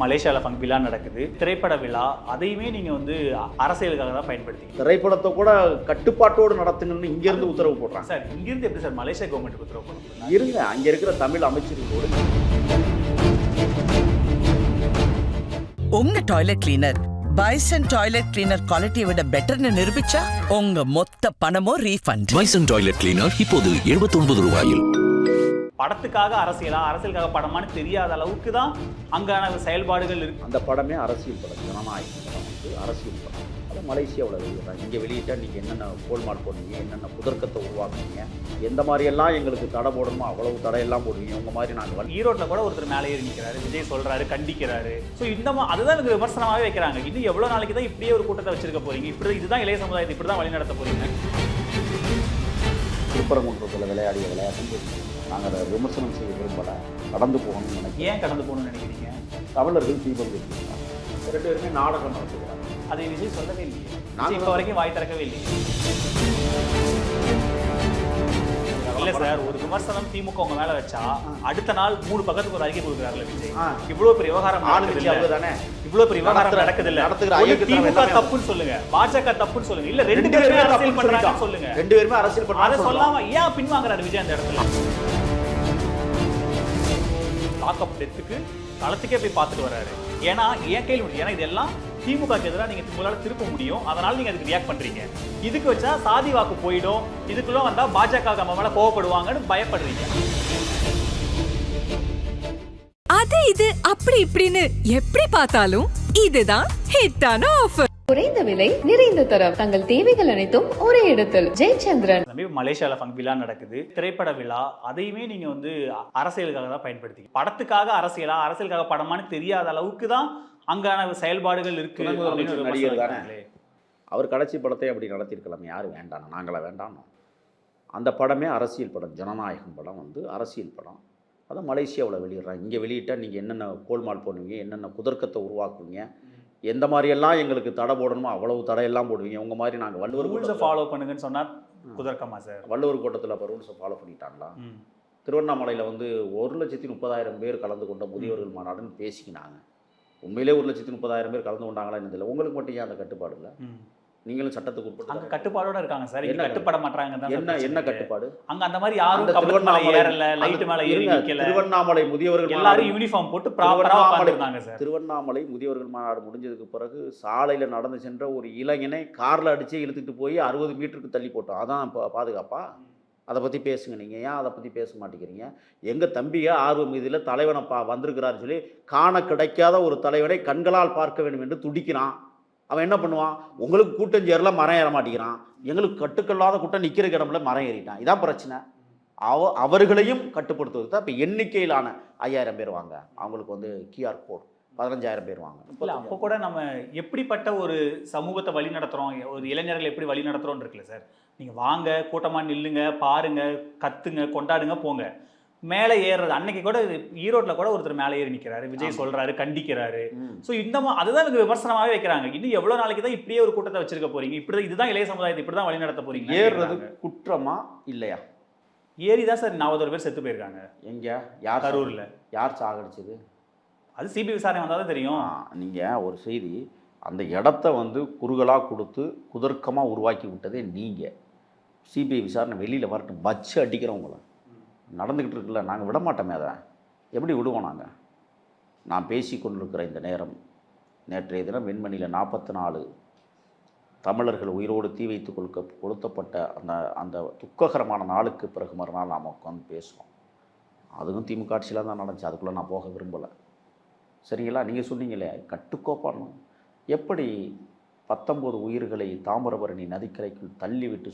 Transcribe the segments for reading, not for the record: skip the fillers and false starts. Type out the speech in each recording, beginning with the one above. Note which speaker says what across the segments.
Speaker 1: மலேசியாவில் விழா நடக்குது, திரைப்பட விழா. அதையுமே நீங்கள் வந்து அரசியலுக்காக தான் பயன்படுத்திங்க.
Speaker 2: திரைப்படத்தை கூட கட்டுப்பாட்டோடு நடத்துங்கன்னு இங்கேருந்து உத்தரவு போடுறாங்க.
Speaker 1: சார் இங்கிருந்து எப்படி சார் மலேசியா கவர்மெண்ட்டுக்கு உத்தரவு போடுறாங்க?
Speaker 2: இருங்க, அங்கே இருக்கிற தமிழ் அமைச்சர்களோடு.
Speaker 3: உங்க toilet cleaner bison toilet cleaner குவாலிட்டியை விட பெட்டர்னு நிரூபிச்சா உங்க மொத்த பணமும் ரீஃபண்ட்.
Speaker 4: பைசன் டாய்லெட் கிளீனர் இப்போது 79 ரூபாயில்.
Speaker 1: படத்துக்காக அரசியலா, அரசியலுக்காக படமானு தெரியாத அளவுக்கு தான் அங்கான செயல்பாடுகள் இருக்கு.
Speaker 2: அந்த படமே அரசியல் படம், ஜனநாயக படம் வந்து அரசியல் படம். அதை மலேசியாவில் வெளியிடுறாங்க. இங்கே வெளியிட்டால் நீங்கள் என்னென்ன கோல்மால் போடுவீங்க, என்னென்ன குதர்க்கத்தை உருவாக்குவீங்க, எந்த மாதிரியெல்லாம் எங்களுக்கு தடை போடணுமோ அவ்வளவு தடையெல்லாம் போடுவீங்க. உங்கள் மாதிரி நாங்கள்
Speaker 1: ஈரோட்டில் கூட ஒருத்தர் மேலே ஏறி நிற்கிறாரு, விஜய் சொல்கிறாரு, கண்டிக்கிறாரு. ஸோ அதுதான் எனக்கு விமர்சனமாகவே வைக்கிறாங்க. இன்னும் எவ்வளோ நாளைக்கு தான் இப்படியே ஒரு கூட்டத்தை வச்சிருக்க போறீங்க? இதுதான் இளைய சமுதாயத்தை இப்படி தான் வழி நடத்த போறீங்க.
Speaker 2: திருப்பரங்குன்றத்தில் விளையாடிய விளையாட்டு நாங்கள் அதை விமர்சனம் செய்ய விரும்பலை, கடந்து போகணும்னு நினைக்கிறேன்.
Speaker 1: ஏன் கடந்து போகணும்னு நினைக்கிறீங்க?
Speaker 2: தமிழர்கள் தீபம் வச்சுருக்காங்க, 2 பேருமே நாடகம் நடத்துகிறாங்க.
Speaker 1: அதை விஜய் சொல்லவே இல்லையே, நாங்கள் இப்போ வரைக்கும் வாய் திறக்கவே இல்லையே. இல்லை சார், ஒரு விமர்சனம் திமுக உங்க மேல வச்சா அடுத்த நாள் 3 பக்கத்துக்கு ஒரு அறிக்கை கொடுக்குறாருல விஜய். இவ்வளவு பெரிய விவகாரம் தானே, இவ்வளவு பெரிய விவகாரம் நடக்குது இல்ல. திமுக தப்புன்னு சொல்லுங்க, பாஜக தப்புன்னு சொல்லுங்க, இல்ல 2 பேருமே அரசியல் பண்றாங்கன்னு சொல்லுங்க.
Speaker 2: 2 பேருமே அரசியல் பண்றாங்க.
Speaker 1: அதை சொல்லாம ஏன் பின்வாங்குறாரு விஜய் அந்த இடத்துல? லாக்அப் டெத்துக்கு களத்துக்கே போய் பார்த்துட்டு வர்றாரு. ஏன்னா ஏன் கேள்வி, ஏன்னா இதெல்லாம் திமுகக்கு எதிராக நீங்க உங்களால திருப்ப முடியும், அதனால நீங்க அதுக்கு ரியாக்ட் பண்றீங்க. இதுக்கு வச்சா சாதி வாக்கு போயிடும், இதுக்குள்ள வந்தா பாஜக நம்ம மேல கோவப்படுவாங்கன்னு பயப்படுறீங்க.
Speaker 5: அது இது அப்படி இப்படின்னு எப்படி பார்த்தாலும் இதுதான் ஹிட்டான ஆஃபர்.
Speaker 6: குறைந்த விலை, நிறைந்த தரம், தங்கள் தேவைகள் அனைத்தும் ஒரே இடத்தில். ஜெயச்சந்திரன்.
Speaker 1: மலேசியாவில் விழா நடக்குது, திரைப்பட விழா. அதையுமே நீங்க வந்து அரசியலுக்காக தான் பயன்படுத்திங்க. படத்துக்காக அரசியலா, அரசியலுக்காக படமானு தெரியாத அளவுக்கு தான் அங்கான செயல்பாடுகள் இருக்கு.
Speaker 2: நடிகர் தானே அவர் கடைசி படத்தை அப்படி நடத்தியிருக்கலாம். யார் வேண்டாம், நாங்களா வேண்டாம். அந்த படமே அரசியல் படம், ஜனநாயகம் படம் வந்து அரசியல் படம். அதை மலேசியாவில் வெளியிடுறாங்க. இங்கே வெளியிட்டால் நீங்கள் என்னென்ன கோல்மால் போடுவீங்க, என்னென்ன குதர்க்கத்தை உருவாக்குவீங்க, எந்த மாதிரியெல்லாம் எங்களுக்கு தடை போடணுமோ அவ்வளவு தடையெல்லாம் போடுவீங்க. உங்கள் மாதிரி நாங்கள் வள்ளுவர்
Speaker 1: ரூல்ஸை ஃபாலோ பண்ணுங்கன்னு சொன்னால் குதர்க்கமா சார்?
Speaker 2: வள்ளுவர் கூட்டத்தில் அப்போ ரூல்ஸை ஃபாலோ பண்ணிட்டாங்களா? திருவண்ணாமலையில் வந்து 1,30,000 பேர் கலந்து கொண்ட முதியவர்கள் மாநாடுன்னு பேசிக்கினாங்க. உண்மையிலே 1,30,000 பேர் கலந்து கொண்டாங்களா என்னதில்லை. உங்களுக்கு மட்டும் ஏன் அந்த கட்டுப்பாடு இல்லை? நீங்களும் சட்டத்துக்கு உட்பட்டு
Speaker 1: அங்கே கட்டுப்பாடோட இருக்காங்க சார். என்ன கட்டுப்பட மாட்டாங்க?
Speaker 2: என்ன கட்டுப்பாடு?
Speaker 1: அங்கே அந்த மாதிரி யாரும் திருவண்ணாமலை ஏறல, லைட் மேலே ஏறி நிக்கல.
Speaker 2: திருவண்ணாமலை முதியவர்கள்
Speaker 1: எல்லாரும் யூனிஃபார்ம் போட்டு ப்ராப்பரா உட்கார்ந்திருந்தாங்க சார்.
Speaker 2: திருவண்ணாமலை முதியவர்கள் மாநாடு முடிஞ்சதுக்கு பிறகு சாலையில் நடந்து சென்ற ஒரு இளைஞனை காரில் அடிச்சே இழுத்துட்டு போய் 60 மீட்டருக்கு தள்ளி போட்டோம். அதான் பாதுகாப்பா? அதை பற்றி பேசுங்க. நீங்கள் ஏன் அதை பற்றி பேச மாட்டேங்கிறீங்க? எங்கள் தம்பியை ஆர்வம் இதில் தலைவனை வந்திருக்கிறான்னு சொல்லி காண கிடைக்காத ஒரு தலைவனை கண்களால் பார்க்க வேண்டும் என்று துடிக்கிறான். அவன் என்ன பண்ணுவான்? உங்களுக்கு கூட்டம் சேரலாம், மரம் ஏற மாட்டேங்கிறான். எங்களுக்கு கட்டுக்கல்லாத கூட்டம் நிற்கிற இடம்ல மரம் ஏறிட்டான். இதான் பிரச்சனை. அவர்களையும் கட்டுப்படுத்துவது தான். இப்போ எண்ணிக்கையிலான 5,000 பேர் வாங்க, அவங்களுக்கு வந்து QR கோட் 15,000 பேர் வாங்க.
Speaker 1: இல்லை, அப்போ கூட நம்ம எப்படிப்பட்ட ஒரு சமூகத்தை வழி நடத்துகிறோம், ஒரு இளைஞர்கள் எப்படி வழி நடத்துகிறோன்னு இருக்குல்ல சார். நீங்கள் வாங்க, கூட்டமாக நில்லுங்க, பாருங்க, கத்துங்க, கொண்டாடுங்க, போங்க. மேலே ஏறுறது அன்னைக்கு கூட ஈரோட்டில் கூட ஒருத்தர் மேலே ஏறி நிற்கிறாரு, விஜய் சொல்கிறாரு, கண்டிக்கிறாரு. ஸோ அதுதான் எனக்கு விமர்சனமாகவே வைக்கிறாங்க. இன்னும் எவ்வளோ நாளைக்கு தான் இப்படியே ஒரு கூட்டத்தை வச்சிருக்க போறீங்க? இதுதான் இளைய சமுதாயத்தை இப்படி தான் வழி நடத்த போறீங்க.
Speaker 2: ஏறுறது குற்றமா இல்லையா?
Speaker 1: ஏறி தான் சார் 40 பேர் செத்து போயிருக்காங்க.
Speaker 2: எங்கே? யார்?
Speaker 1: கரூரில்.
Speaker 2: யார் சாகடிச்சது?
Speaker 1: அது சிபிஐ விசாரணை வந்தால் தான் தெரியும்.
Speaker 2: நீங்கள் ஒரு செய்தி, அந்த இடத்த வந்து குறுகலாக கொடுத்து குதர்க்கமாக உருவாக்கி விட்டதே நீங்கள். சிபிஐ விசாரணை வெளியில் வரட்டும், வச்சு அடிக்கிறவங்கள நடந்துக்கிட்டு இருக்குல்ல, நாங்கள் விட மாட்டோமே. அதை எப்படி விடுவோம் நாங்கள்? நான் பேசி கொண்டிருக்கிற இந்த நேரம், நேற்றைய தினம் வெண்மணியில் 44 தமிழர்கள் உயிரோடு தீ வைத்து கொளுத்தப்பட்ட அந்த துக்ககரமான நாளுக்கு பிறகு மறுநாள் நாம் உட்காந்து பேசுவோம். அதுவும் திமுக ஆட்சியில் தான் நடந்துச்சு. அதுக்குள்ளே நான் போக விரும்பலை. சரிங்களா? நீங்கள் சொன்னீங்களே கட்டுக்கோப்பாடணும். எப்படி 19 உயிர்களை தாமிரபரணி நதிக்கரைக்குள் தள்ளிவிட்டு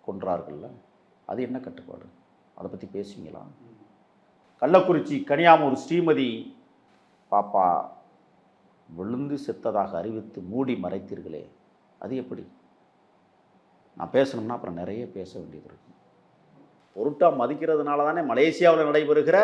Speaker 2: கொன்றார்கள்ல, அது என்ன கட்டுப்பாடு? அதை பற்றி பேசுவீங்களா? கள்ளக்குறிச்சி கனியாமூர் ஸ்ரீமதி பாப்பா விழுந்து செத்ததாக அறிவித்து மூடி மறைத்தீர்களே, அது எப்படி? நான் பேசணும்னா அப்புறம் நிறைய பேச வேண்டியது இருக்கு. பொருட்டாக மதிக்கிறதுனால தானே மலேசியாவில் நடைபெறுகிற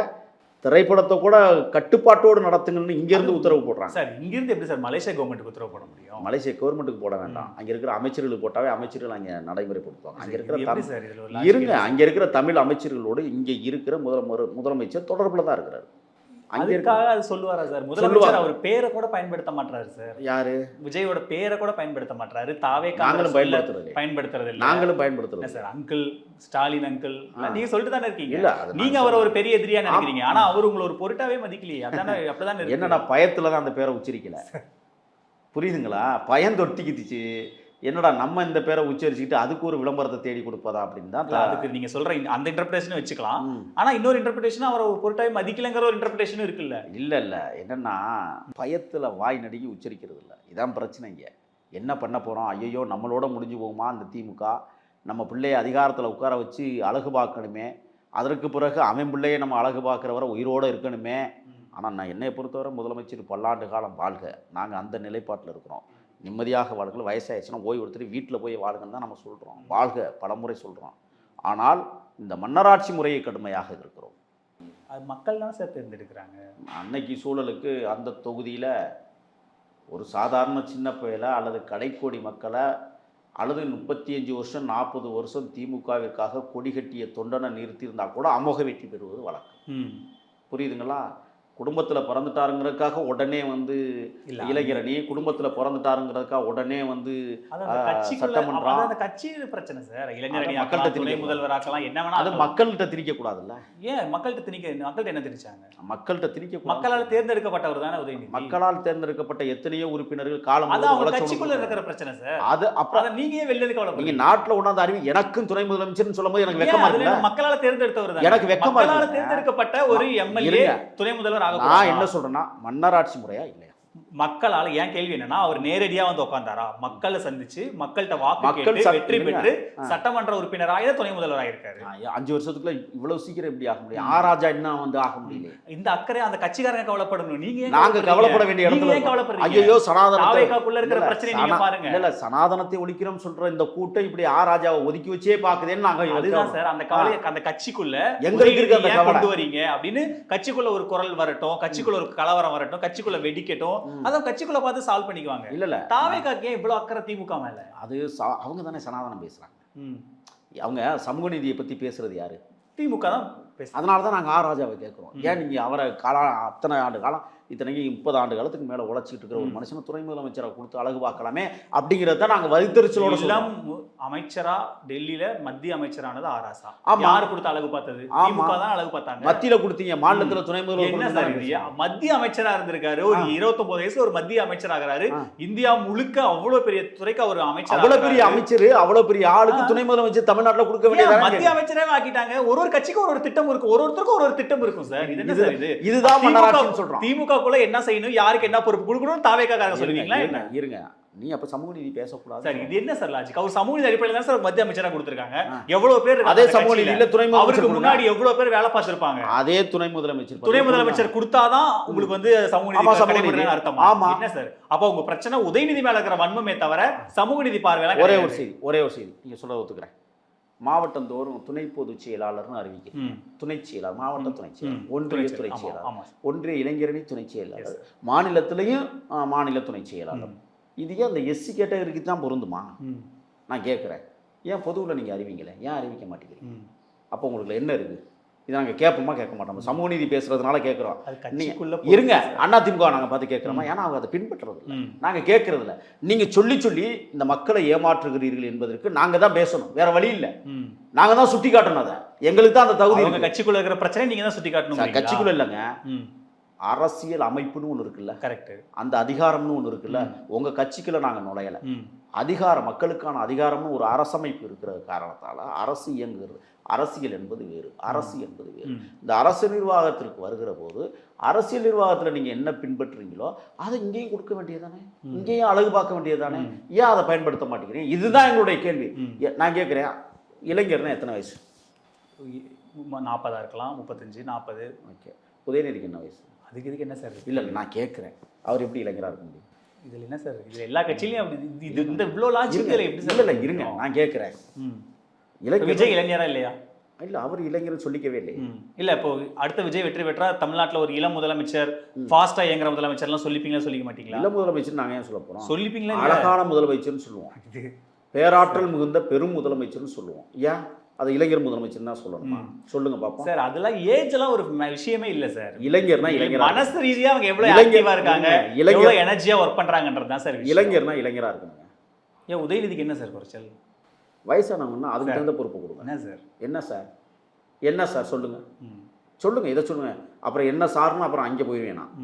Speaker 2: திரைப்படத்தை கூட கட்டுப்பாட்டோடு நடத்துங்கன்னு இங்கேருந்து உத்தரவு போடுறாங்க.
Speaker 1: சார் இங்கிருந்து எப்படி சார் மலேசியா கவர்மெண்ட்டுக்கு உத்தரவு போட முடியும்?
Speaker 2: மலேசியா கவர்மெண்ட்டுக்கு போட வேண்டாம். அங்கே இருக்கிற அமைச்சர்களுக்கு போட்டாவே அமைச்சர்கள் அங்கே நடைமுறைப்படுத்துவாங்க. அங்கே இருக்கிற அங்கே இருக்கிற தமிழ் அமைச்சர்களோடு இங்கே இருக்கிற முதலமைச்சர் தொடர்பில் தான் இருக்கிறார். அங்கே
Speaker 1: அதுக்காக அது சொல்லுவாரா சார்? முதலமைச்சர்
Speaker 2: சொல்லுவாங்க.
Speaker 1: அவர் பேரை கூட பயன்படுத்த மாட்டாரு சார்.
Speaker 2: யாரு?
Speaker 1: விஜயோட பேரை கூட பயன்படுத்த மாட்டாரு.
Speaker 2: நாங்களும் பயன்படுத்துறது
Speaker 1: பயன்படுத்துறது இல்ல.
Speaker 2: நாங்களும் பயன்படுத்துறது
Speaker 1: சார் அங்கிள், ஸ்டாலின் அங்கிள் நீங்க சொல்லிட்டு தானே இருக்கீங்க.
Speaker 2: இல்ல, அது
Speaker 1: நீங்க
Speaker 2: நான்
Speaker 1: அவரை ஒரு பெரிய எதிரியா நினைக்கிறீங்க. ஆனா அவர் உங்களை ஒரு பொருட்டாவே மதிக்கலையே. அதானே அப்படிதானே இருக்கு.
Speaker 2: என்னடா பயத்துல தான் அந்த பேரை உச்சரிக்கல. புரியுதுங்களா? பயம் தொட்டிக்கிச்சு. என்னடா நம்ம இந்த பேரை உச்சரிச்சுக்கிட்டு அதுக்கு ஒரு விளம்பரத்தை தேடி கொடுப்பதா அப்படின்னு தான்.
Speaker 1: அதுக்கு நீங்க சொல்ற அந்த இன்டர்பிரேஷன் வச்சுக்கலாம்.
Speaker 2: ம்.
Speaker 1: ஆனா இன்னொரு இன்டர்பிரேஷன் அவர் ஒரு பொருட்டாவே மதிக்கலங்கிற ஒரு இன்டர்பிரேஷனும் இருக்குல்ல.
Speaker 2: இல்ல என்னன்னா பயத்துல வாய் நடுங்கி உச்சரிக்கிறது இல்லை. இதான் பிரச்சனைங்க. என்ன பண்ண போறோம்? ஐயோ நம்மளோட முடிஞ்சு போகுமா அந்த திமுக? நம்ம பிள்ளைய அதிகாரத்தில் உட்கார வச்சு அழகு பார்க்கணுமே. அதற்கு பிறகு அவன் பிள்ளையை நம்ம அழகு பார்க்குறவரை உயிரோடு இருக்கணுமே. ஆனால் நான் என்னை பொறுத்தவரை முதலமைச்சர் பல்லாண்டு காலம் வாழ்க. நாங்கள் அந்த நிலைப்பாட்டில் இருக்கிறோம். நிம்மதியாக வாழ்க்கை, வயசாகிடுச்சுன்னா ஓய்வு எடுத்துட்டு வீட்டில் போய் வாழுங்கன்னு தான் நம்ம சொல்கிறோம். வாழ்க பலமுறை சொல்கிறோம். ஆனால் இந்த மன்னராட்சி முறையை கடுமையாக இருக்கிறோம்.
Speaker 1: அது மக்கள் தான் சார் தேர்ந்தெடுக்கிறாங்க.
Speaker 2: அன்னைக்கு சூழலுக்கு அந்த தொகுதியில் ஒரு சாதாரண சின்ன பயலை அல்லது கடைக்கோடி மக்களை அல்லது 35 வருஷம் 40 வருஷம் திமுகவிற்காக கொடி கட்டிய தொண்டனை நிறுத்தியிருந்தால் கூட அமோக வெற்றி பெறுவது வழக்கம். புரியுதுங்களா? குடும்பத்தில் பிறந்துட்டாருங்கிறதுக்காக உடனே வந்து இளைஞரணி, குடும்பத்தில் பிறந்துட்டாருங்கிறதுக்காக உடனே வந்து சட்டமன்றம்,
Speaker 1: அந்த கட்சி பிரச்சனை சார். இளைஞரணி
Speaker 2: மக்கள்கிட்ட
Speaker 1: துணை முதல்வராக்கலாம், என்ன வேணா.
Speaker 2: அது மக்கள்கிட்ட திணிக்க கூடாதுல்ல.
Speaker 1: ஏன் மக்கள்கிட்ட என்ன திணிச்சாங்க?
Speaker 2: மக்கள்கிட்ட திணிக்க,
Speaker 1: மக்களால் தேர்ந்தெடுக்கப்பட்டவர் தானே உதயநிதி.
Speaker 2: மக்களால் தேர்ந்தெடுக்கப்பட்ட எத்தனையோ உறுப்பினர்கள் காலம்
Speaker 1: கட்சிக்குள்ள இருக்கிற பிரச்சனை சார்.
Speaker 2: அது அப்புறம்
Speaker 1: நீங்க ஏன் வெளில கவலை?
Speaker 2: நீங்க நாட்டுல உணர்ந்த அறிவு எனக்கும் துணை முதலமைச்சர்னு சொல்லும்போது எனக்கு வெக்கமா இருக்குல்ல.
Speaker 1: மக்களால் தேர்ந்தெடுத்தவர் தான்.
Speaker 2: எனக்கு வெக்கமா இருக்கு.
Speaker 1: மக்களால் தேர்ந்தெடுக்கப்பட்ட ஒரு எம்எல்ஏ துணை முதல்வர் ஆக.
Speaker 2: நான் என்ன சொல்றேன்னா மன்னராட்சி முறையா இல்லையா?
Speaker 1: மக்களால் ஏன் கேள்வி என்னன்னா, அவர் நேரடியா வந்து உட்கார்ந்தாரா? மக்களை சந்திச்சு மக்கள்கிட்ட வாக்கு கேட்டு வெற்றி பெற்று சட்டமன்ற உறுப்பினராக துணை முதல்வராக இருக்காரு.
Speaker 2: 5 வருஷத்துக்குள்ள இவ்வளவு சீக்கிரம் எப்படி ஆக முடியும்? ஆராஜா என்ன வந்து ஆக முடியல.
Speaker 1: இந்த அக்கறை அந்த கட்சிக்காரங்க கவலைப்படணும். நீங்க
Speaker 2: நாங்க கவலைப்பட வேண்டிய இடத்துல ஐயோ
Speaker 1: சனாதனத்துக்குள்ள இருக்கிற பிரச்சனை நீங்க பாருங்க.
Speaker 2: இல்ல சனாதனத்தை ஒழிக்கிறோம் சொல்ற இந்த கூட்டம் இப்படி ஆராஜாவை ஒதுக்கி வச்சே பாக்குதேன்னு நாங்க.
Speaker 1: அதுதான் சார் அந்த கவலை. அந்த கட்சிக்குள்ள
Speaker 2: எங்களுக்கு இருக்க அந்த கவலை
Speaker 1: கொண்டு வரீங்க அப்படின்னு கட்சிக்குள்ள ஒரு குரல் வரட்டும், கட்சிக்குள்ள ஒரு கலவரம் வரட்டும், கட்சிக்குள்ள வெடிக்கட்டும், அதான் கட்சிக்குள்ள பார்த்து சால்வ் பண்ணிக்குவாங்க.
Speaker 2: இல்ல
Speaker 1: தாவேகாக்கு ஏன் இவ்வளவு அக்கறை திமுக மேல?
Speaker 2: அது அவங்க தானே சனாதனம் பேசுறாங்க. அவங்க சமூக நீதியை பத்தி பேசுறது யாரு?
Speaker 1: திமுக தான்.
Speaker 2: அதனால தான் நாங்கள் ராஜாவை கேட்குறோம். ஏன் நீங்கள் அவரை அத்தனை ஆண்டு காலம், இத்தனைக்கு 30 ஆண்டு காலத்துக்கு மேலே உழைச்சிட்டு இருக்கிற ஒரு மனுஷனை துணை முதலமைச்சரை கொடுத்து அழகு பார்க்கலாமே அப்படிங்கிறத நாங்கள் வரித்தறிச்சலோட
Speaker 1: எல்லாம் அமைச்சரா டெல்லியில மத்திய அமைச்சரானது ஆராசா. யாரு கொடுத்த அழகு பார்த்தது? திமுக தான் அழகு பார்த்தாங்க.
Speaker 2: மத்தியில கொடுத்தீங்க, மாநிலத்தில் துணை முதல்வர்
Speaker 1: மத்திய அமைச்சரா இருந்திருக்காரு. ஒரு 29 வயசுல ஒரு மத்திய அமைச்சர் ஆகிறாரு. இந்தியா முழுக்க அவ்வளவு பெரிய துறைக்கு அவர் அமைச்சர்,
Speaker 2: அவ்வளவு பெரிய அமைச்சர், அவ்வளவு பெரிய ஆளுக்கு துணை முதலமைச்சர் தமிழ்நாட்டில் கொடுக்க வேண்டியது.
Speaker 1: மத்திய அமைச்சரே ஆக்கிட்டாங்க. ஒரு கட்சிக்கு ஒரு திட்டம் இருக்கும், ஒருத்தருக்கும் ஒரு திட்டம் இருக்கும் சார். இது என்ன சார்?
Speaker 2: இதுதான் மன்னராட்சின்னு சொல்றோம்.
Speaker 1: திமுக என்ன செய்யணும், யாருக்கு என்ன பொறுப்பு கொடுக்கணும் தாவேகாரங்க சொல்லுவீங்களா?
Speaker 2: இருங்க, நீ அப்ப சமூக நீதி பேசக்கூடாது
Speaker 1: சார். இது என்ன சார் லாஜிக்? அவர் சமூக நீதி அடிப்படையில் தான் சார் மத்திய அமைச்சரா கொடுத்திருக்காங்க. எவ்வளவு பேர்
Speaker 2: அதே சமூக நீதியில துணை
Speaker 1: அவருக்கு முன்னாடி எவ்வளவு பேர் வேலை பார்த்திருப்பாங்க.
Speaker 2: அதே துணை முதலமைச்சர்
Speaker 1: கொடுத்தாதான் உங்களுக்கு வந்து சமூக நீதி அர்த்தம். என்ன சார்? அப்ப உங்க பிரச்சனை உதயநிதி மேல இருக்கிற வன்மமே தவிர சமூக நீதி பார்வையில
Speaker 2: ஒரே ஒரு செய்தி நீங்க சொல்ல ஒத்துக்கிறேன். மாவட்டம் தோறும் துணை பொதுச் செயலாளர்னு அறிவிக்கிறேன். துணை செயலாளர், மாவட்ட துணை செயலாளர், ஒன்றிய துணை செயலாளர், ஒன்றிய இளைஞரணி துணை செயலாளர், மாநிலத்திலையும் மாநில துணை செயலாளர். இது ஏன் அந்த எஸ்சி கேட்டகரிக்கு தான் பொருந்துமா? நான் கேட்குறேன். ஏன் பொதுவில் நீங்கள் அறிவிங்களே, ஏன் அறிவிக்க மாட்டேங்கிறீங்க? அப்போ உங்களுக்கு என்ன இருக்குது? இதை நாங்கள் கேட்போமா கேட்க மாட்டோம். சமூக நீதி பேசுறதுனால கேட்குறோம். இருங்க, அதிமுக நாங்கள் பார்த்து கேட்குறோமா? ஏன்னா அவங்க அதை பின்பற்றுறது இல்லை, நாங்கள் கேட்கறது இல்லை. நீங்கள் சொல்லி இந்த மக்களை ஏமாற்றுகிறீர்கள் என்பதற்கு நாங்கள் தான் பேசணும், வேற வழி இல்லை. நாங்கள் தான் சுட்டி காட்டணும். அதை எங்களுக்கு தான் அந்த தகுதி.
Speaker 1: கட்சிக்குள்ள இருக்கிற பிரச்சனை நீங்க தான் சுட்டி காட்டணும்.
Speaker 2: கட்சிக்குள்ள இல்லைங்க, அரசியல் அமைப்புன்னு ஒன்று இருக்குல்ல, கரெக்ட், அந்த அதிகாரம்னு ஒன்று இருக்குல்ல. உங்க கட்சிக்குள்ள நாங்கள் நுழையலை. அதிகாரம், மக்களுக்கான அதிகாரம்னு ஒரு அரசமைப்பு இருக்கிற காரணத்தால் அரசு இயங்குகிறது. அரசியல் என்பது வேறு, அரசு என்பது வேறு. இந்த அரசு நிர்வாகத்திற்கு வருகிற போது அரசியல் நிர்வாகத்தில் நீங்கள் என்ன பின்பற்றுறீங்களோ அதை இங்கேயும் கொடுக்க வேண்டியதானே, இங்கேயும் அழகு பார்க்க வேண்டியதானே. ஏன் அதை பயன்படுத்த மாட்டேங்கிறீங்க? இதுதான் எங்களுடைய கேள்வி. நான் கேட்குறேன், இளைஞர்னா எத்தனை வயசு?
Speaker 1: 40 இருக்கலாம், 35, 40.
Speaker 2: ஓகே, உதயநிதிக்கு என்ன வயசு?
Speaker 1: அதுக்கு என்ன சார்?
Speaker 2: இல்லை, நான் கேட்குறேன், அவர் எப்படி இளைஞராக இருக்க முடியும்?
Speaker 1: இதில் என்ன சார்? இது எல்லா கட்சியிலையும் அப்படி இது இந்த இவ்வளோ லாஜிக் எப்படி சார்?
Speaker 2: இல்லை இருங்க, நான் கேட்குறேன்.
Speaker 1: விஜய் இளைஞரா இல்லையா?
Speaker 2: இல்லை, அவர் இளைஞர் சொல்லிக்கவே இல்லை.
Speaker 1: இல்லை, இப்போ அடுத்த விஜய் வெற்றி பெற்றா தமிழ்நாட்டில் ஒரு இளம் முதலமைச்சர், ஃபாஸ்டா இயங்குற முதலமைச்சர்லாம் சொல்லிப்பீங்களா, சொல்லிக்க மாட்டீங்களா?
Speaker 2: இளம் முதலமைச்சர் நாங்கள் ஏன் சொல்ல போகிறோம்?
Speaker 1: சொல்லிப்பீங்களா?
Speaker 2: அழகான முதலமைச்சர்னு சொல்லுவோம், பேராற்றல் மிகுந்த பெரும் முதலமைச்சர்னு சொல்லுவோம். ஏன் அது இளைஞர் முதலமைச்சர் தான் சொல்லணுமா? சொல்லுங்க பாப்போம்.
Speaker 1: சார் அதெல்லாம் ஏஜ் எல்லாம் ஒரு விஷயமே இல்ல சார்.
Speaker 2: இளைஞர்னா இளைஞரா,
Speaker 1: மனசு ரீதியா அவங்க எவ்வளவு
Speaker 2: இளைஞர்
Speaker 1: ஆக்டிவா இருக்காங்க,
Speaker 2: இளைஞர்
Speaker 1: எவ்வளவு எனர்ஜியா ஒர்க் பண்றாங்கன்றது தான் சார் விஷயம்.
Speaker 2: இளைஞர்னா இளைஞரா இருக்கணுங்க.
Speaker 1: ஏன் உதயநிதிக்கு என்ன சார் குறைச்சல்?
Speaker 2: வயசானவங்கன்னா அதுக்கு தகுந்த பொறுப்பு கொடுங்க.
Speaker 1: என்ன சார்?
Speaker 2: என்ன சார் சொல்லுங்க, சொல்லுங்க, இதை சொல்லுங்க. அப்புறம் என்ன சார்னு அப்புறம் அங்கே போயிடுவேன் நான்.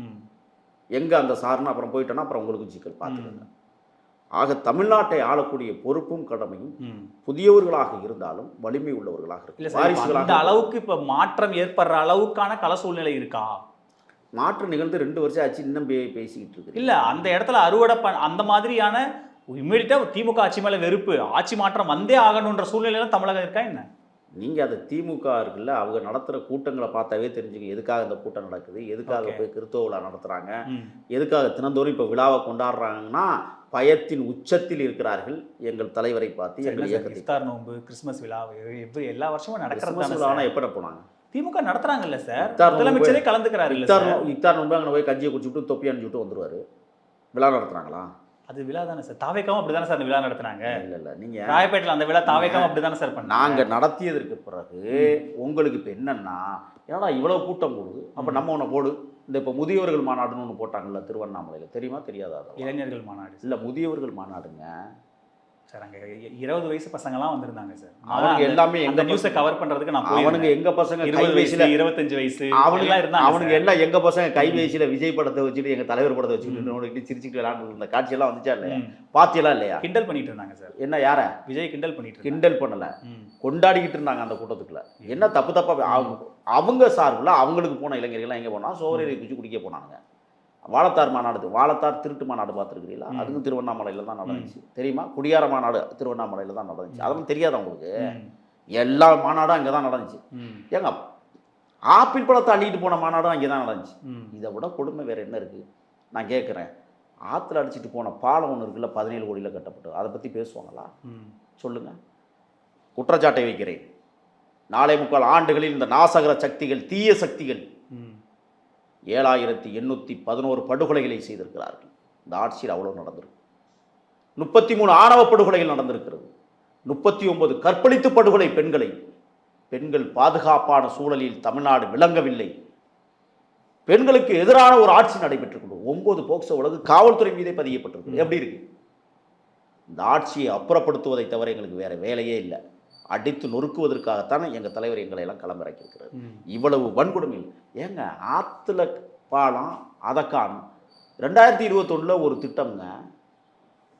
Speaker 2: எங்கே அந்த சார்னு அப்புறம் போயிட்டேன்னா அப்புறம் உங்களுக்கு சிக்கல் பார்த்துக்கோங்க. ஆக தமிழ்நாட்டை ஆளக்கூடிய பொறுப்பும் கடமையும் புதியவர்களாக இருந்தாலும் வலிமை உள்ளவர்களாக
Speaker 1: இருக்கு. இந்த அளவுக்கு இப்ப மாற்றம் ஏற்படுற அளவுக்கான கள சூழ்நிலை இருக்கா?
Speaker 2: மாற்றம் நிகழ்ந்து 2 வருஷம் ஆச்சு, இன்னும் பேசிக்கிட்டு இருக்கு.
Speaker 1: இல்ல அந்த இடத்துல அறுவடை அந்த மாதிரியான இம்மீடியட்டா திமுக ஆட்சி மேல வெறுப்பு, ஆட்சி மாற்றம் வந்தே ஆகணுன்ற சூழ்நிலையில தமிழகம் இருக்கா என்ன?
Speaker 2: நீங்கள் அதை திமுக இருக்குல்ல, அவங்க நடத்துகிற கூட்டங்களை பார்த்தாவே தெரிஞ்சுக்க எதுக்காக இந்த கூட்டம் நடக்குது, எதுக்காக போய் கிறிஸ்தவ விழா நடத்துகிறாங்க, எதுக்காக தினந்தோறும் இப்போ விழாவை கொண்டாடுறாங்கன்னா பயத்தின் உச்சத்தில் இருக்கிறார்கள். எங்கள் தலைவரை பார்த்து எங்கள் இயக்கத்தை
Speaker 1: இஃப்தார் நோன்பு, கிறிஸ்மஸ் விழா எல்லா வருஷமும் நடக்கிறது.
Speaker 2: எப்போ போனாங்க?
Speaker 1: திமுக நடத்துறாங்கல்ல சார், முதலமைச்சரே கலந்துக்கிறாரு.
Speaker 2: இஃப்தார் நோன்பு அங்கே போய் கஞ்சியை குடிச்சுட்டு தொப்பி அணிச்சுட்டு வந்துருவாரு. விழா நடத்துறாங்களா? அது
Speaker 1: விழா தானே சார். தாவேக்காவும் அப்படி தானே சார் அந்த விழா நடத்துனாங்க.
Speaker 2: இல்லை நீங்கள்
Speaker 1: ராயப்பேட்டில் அந்த விழா தாவேக்காவும் அப்படி தானே சார் பண்ணாங்க.
Speaker 2: நாங்கள் நடத்தியதற்கு பிறகு உங்களுக்கு இப்போ என்னன்னா, ஏன்னா இவ்வளோ கூட்டம் போடுது, அப்போ நம்ம ஒன்று போடு. இந்த இப்போ முதியவர்கள் மாநாடுன்னு ஒன்று போட்டாங்கல்ல திருவண்ணாமலையில், தெரியுமா தெரியாதா?
Speaker 1: இளைஞர்கள் மாநாடு
Speaker 2: இல்லை, முதியவர்கள் மாநாடுங்க
Speaker 1: சார். அங்கே 20 வயசு பசங்கலாம் வந்திருந்தாங்க சார்.
Speaker 2: அவங்க எல்லாமே
Speaker 1: எங்க நியூஸை கவர் பண்றதுக்கு நான்
Speaker 2: அவனுங்க எங்க பசங்க
Speaker 1: 20 வயசுல 25 வயசு
Speaker 2: அவனுங்க எல்லாம் எங்க பசங்க கை வயசுல விஜய் படத்தை வச்சுட்டு எங்க தலைவர் படத்தை வச்சுட்டு சிரிச்சுட்டு விளையாண்டு இருந்த காட்சியெல்லாம் வந்துச்சா இல்லையா? பாத்தியெல்லாம் இல்லையா?
Speaker 1: கிண்டல் பண்ணிட்டு இருந்தாங்க சார்.
Speaker 2: என்ன யார?
Speaker 1: விஜய் கிண்டல் பண்ணிட்டு.
Speaker 2: கிண்டல் பண்ணல, கொண்டாடிக்கிட்டு இருந்தாங்க அந்த கூட்டத்துக்குள்ள. என்ன தப்பு தப்பா அவங்க சார்பில் அவங்களுக்கு போன இளைஞர்கள்லாம் எங்க போனா சோறு குச்சி குடிக்க போனாங்க. வாழத்தார் மாநாடு, வாழத்தார் திருட்டு மாநாடு பார்த்துருக்கிறீங்களா? அதுவும் திருவண்ணாமலையில் தான் நடந்துச்சு, தெரியுமா? குடியார மாநாடு திருவண்ணாமலையில் தான் நடந்துச்சு. அதெல்லாம் தெரியாதா உங்களுக்கு? எல்லா மாநாடும் அங்கே தான் நடந்துச்சு. ஏங்க ஆப்பிள் பழத்தை அள்ளிட்டு போன மாநாடும் அங்கே தான் நடந்துச்சு. இதை விட கொடுமை வேறு என்ன இருக்குது? நான் கேட்குறேன், ஆற்றுல அடிச்சுட்டு போன பாலம் ஒன்று இருக்குல்ல, 17 கோடியில் கட்டப்பட்டு, அதை பற்றி பேசுவாங்களா? சொல்லுங்கள். குற்றச்சாட்டை வைக்கிறேன். 4.25 ஆண்டுகளில் இந்த நாசகர சக்திகள், தீய சக்திகள் 7811 படுகொலைகளை செய்திருக்கிறார்கள். இந்த ஆட்சியில் அவ்வளோ நடந்திருக்கு. 33 ஆணவ படுகொலைகள் நடந்திருக்கிறது. 39 கற்பழித்து படுகொலை பெண்களை. பெண்கள் பாதுகாப்பான சூழலில் தமிழ்நாடு விளங்கவில்லை. பெண்களுக்கு எதிரான ஒரு ஆட்சி நடைபெற்று 9 போக்சோ வழக்கு காவல்துறை மீதே பதியப்பட்டிருக்கு. எப்படி இருக்கு? இந்த ஆட்சியை அப்புறப்படுத்துவதை தவிர எங்களுக்கு வேற வேலையே இல்லை. அடித்து நொறுக்குவதற்காகத்தான் எங்கள் தலைவர் எங்களை எல்லாம் களமிறக்கியிருக்கிறது. இவ்வளவு வன்கொடுமை ஏங்க? ஆற்றுல பாலம் அதை காணும். 2021 ஒரு திட்டம்ங்க,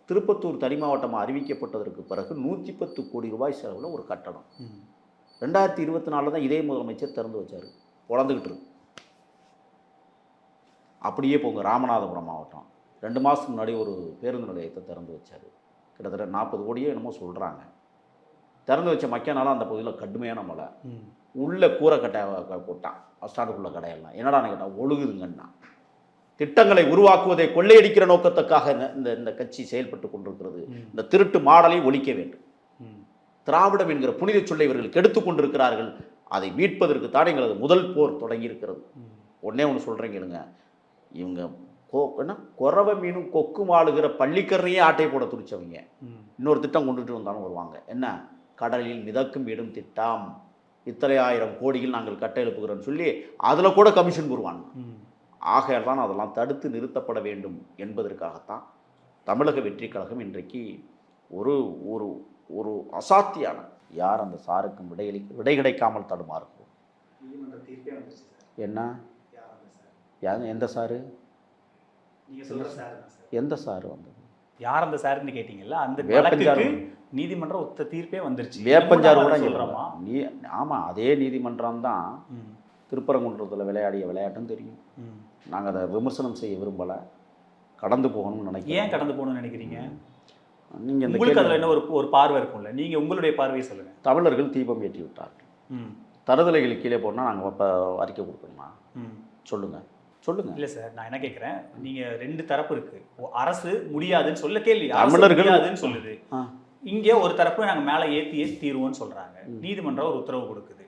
Speaker 2: திருப்பத்தூர் தனி மாவட்டமாக அறிவிக்கப்பட்டதற்கு பிறகு 110 கோடி ரூபாய் செலவில் ஒரு கட்டடம் 2024 தான் இதே முதலமைச்சர் திறந்து வச்சார். குழந்துக்கிட்டு இருக்கு. அப்படியே போங்க, ராமநாதபுரம் மாவட்டம் 2 மாதத்துக்கு முன்னாடி ஒரு பேருந்து நிலையத்தை திறந்து வச்சார். கிட்டத்தட்ட 40 கோடியோ என்னமோ சொல்கிறாங்க. திறந்து வச்ச மக்கியனால அந்த பகுதியில் கடுமையான மழை. உள்ள கூரை கட்டை போட்டான், பஸ் ஸ்டாண்டுக்குள்ள கடையெல்லாம். என்னடான்னு கேட்டால் ஒழுகுதுங்கன்னா. திட்டங்களை உருவாக்குவதை கொள்ளையடிக்கிற நோக்கத்துக்காக இந்த கட்சி செயல்பட்டு கொண்டிருக்கிறது. இந்த திருட்டு மாடலை ஒழிக்க வேண்டும். திராவிடம் என்கிற புனித சொல்லை இவர்கள் கெடுத்து கொண்டிருக்கிறார்கள். அதை மீட்பதற்கு தான் எங்களது முதல் போர் தொடங்கி இருக்கிறது. ஒன்று சொல்கிறீங்க, இவங்க என்ன குறவை மீனும் கொக்கும் ஆளுகிற பள்ளிக்கரணையே ஆட்டை போட துடிச்சவங்க. இன்னொரு திட்டம் கொண்டுட்டு வந்தாலும் வருவாங்க. என்ன? கடலில் மிதக்கும் விடும் திட்டம், இத்தனை 1000 கோடிகள் நாங்கள் கட்ட எழுப்புகிறோன்னு சொல்லி அதில் கூட கமிஷன் கூறுவாங்க. ஆகையால் தான் அதெல்லாம் தடுத்து நிறுத்தப்பட வேண்டும் என்பதற்காகத்தான் தமிழக வெற்றி கழகம் இன்றைக்கு ஒரு ஒரு ஒரு அசாத்தியான, யார் அந்த சாருக்கும் விடை கிடைக்காமல் தடுமாறுகிறோம். என்ன? எந்த சாரு? எந்த சாரு வந்தது?
Speaker 1: யார் அந்த சாருன்னு கேட்டீங்கல்ல, அந்த வழக்குக்கு நீதிமன்றம் ஒத்த தீர்ப்பே வந்துருச்சு.
Speaker 2: வேப்பஞ்சாறு கூட சொல்கிறோமா? ஆமாம், அதே நீதிமன்றம் தான் திருப்பரங்குன்றத்தில் விளையாடிய விளையாட்டுன்னு தெரியும். நாங்கள் அதை விமர்சனம் செய்ய விரும்பலை, கடந்து போகணும்னு நினைக்கிறேன்.
Speaker 1: ஏன் கடந்து போகணும்னு நினைக்கிறீங்க?
Speaker 2: நீங்கள்
Speaker 1: உங்களுக்கு அதில் என்ன ஒரு பார்வை இருக்கும்ல, நீங்கள் உங்களுடைய பார்வையை சொல்லுங்கள்.
Speaker 2: தமிழர்கள் தீபம் ஏற்றி விட்டார்கள். தருதலைகள் கீழே போனால் நாங்கள் இப்போ அறிக்கை கொடுக்கணுமா? சொல்லுங்கள்.
Speaker 1: இல்லை சார், நான் என்ன கேட்குறேன், நீங்கள் 2 தரப்பு இருக்கு. அரசு முடியாதுன்னு சொல்ல கேள்வி,
Speaker 2: தமிழர்கள்
Speaker 1: முடியாதுன்னு சொல்லுது. இங்கே ஒரு தரப்பு நாங்கள் மேலே ஏற்றி தீர்வோன்னு சொல்கிறாங்க. நீதிமன்றம் ஒரு உத்தரவு கொடுக்குது.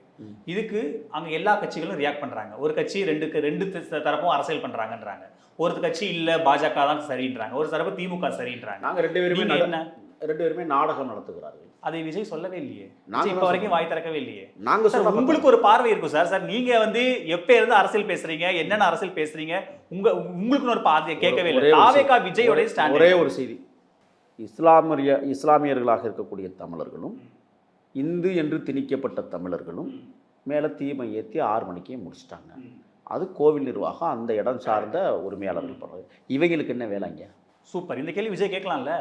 Speaker 1: இதுக்கு அங்கே எல்லா கட்சிகளும் ரியாக்ட் பண்ணுறாங்க. ஒரு கட்சி 2 தரப்பும் அரசியல் பண்ணுறாங்கன்றாங்க. ஒரு கட்சி இல்லை பாஜக தான் சரின்றாங்க, ஒரு தரப்பு திமுக சரின்றாங்க.
Speaker 2: நாங்கள் 2 பேருமே நாடகம் நடத்துகிறார்கள்.
Speaker 1: அதை விஜய் சொல்லவே இல்லையே.
Speaker 2: நாங்க
Speaker 1: விஜய் இப்ப
Speaker 2: தான்
Speaker 1: வரைக்கும் வாய் திறக்கவே இல்லையே.
Speaker 2: நாங்க
Speaker 1: சார்,
Speaker 2: சொல்ல
Speaker 1: உங்களுக்கு ஒரு பார்வை இருக்கும் சார். சார் நீங்க வந்து எப்ப இருந்து அரசியல் பேசுறீங்க, என்னென்ன அரசியல் பேசுறீங்க, உங்களுக்குன்னு ஒரு பார்வையை கேட்கவே இல்லை. தாவேகா விஜயோட ஸ்டாண்ட்
Speaker 2: ஒரே ஒரு செய்தி, இஸ்லாமியர்களாக இருக்கக்கூடிய தமிழர்களும் இந்து என்று திணிக்கப்பட்ட தமிழர்களும் மேலே தீமை ஏற்றி 6 மணிக்கே முடிச்சிட்டாங்க. அது கோவில் நிர்வாகம், அந்த இடம் சார்ந்த உரிமையாளர்கள் பண்ணுறது. இவங்களுக்கு என்ன வேலைங்க?
Speaker 1: சூப்பர். இந்த கேள்வி விஜய் கேட்கலாம்ல?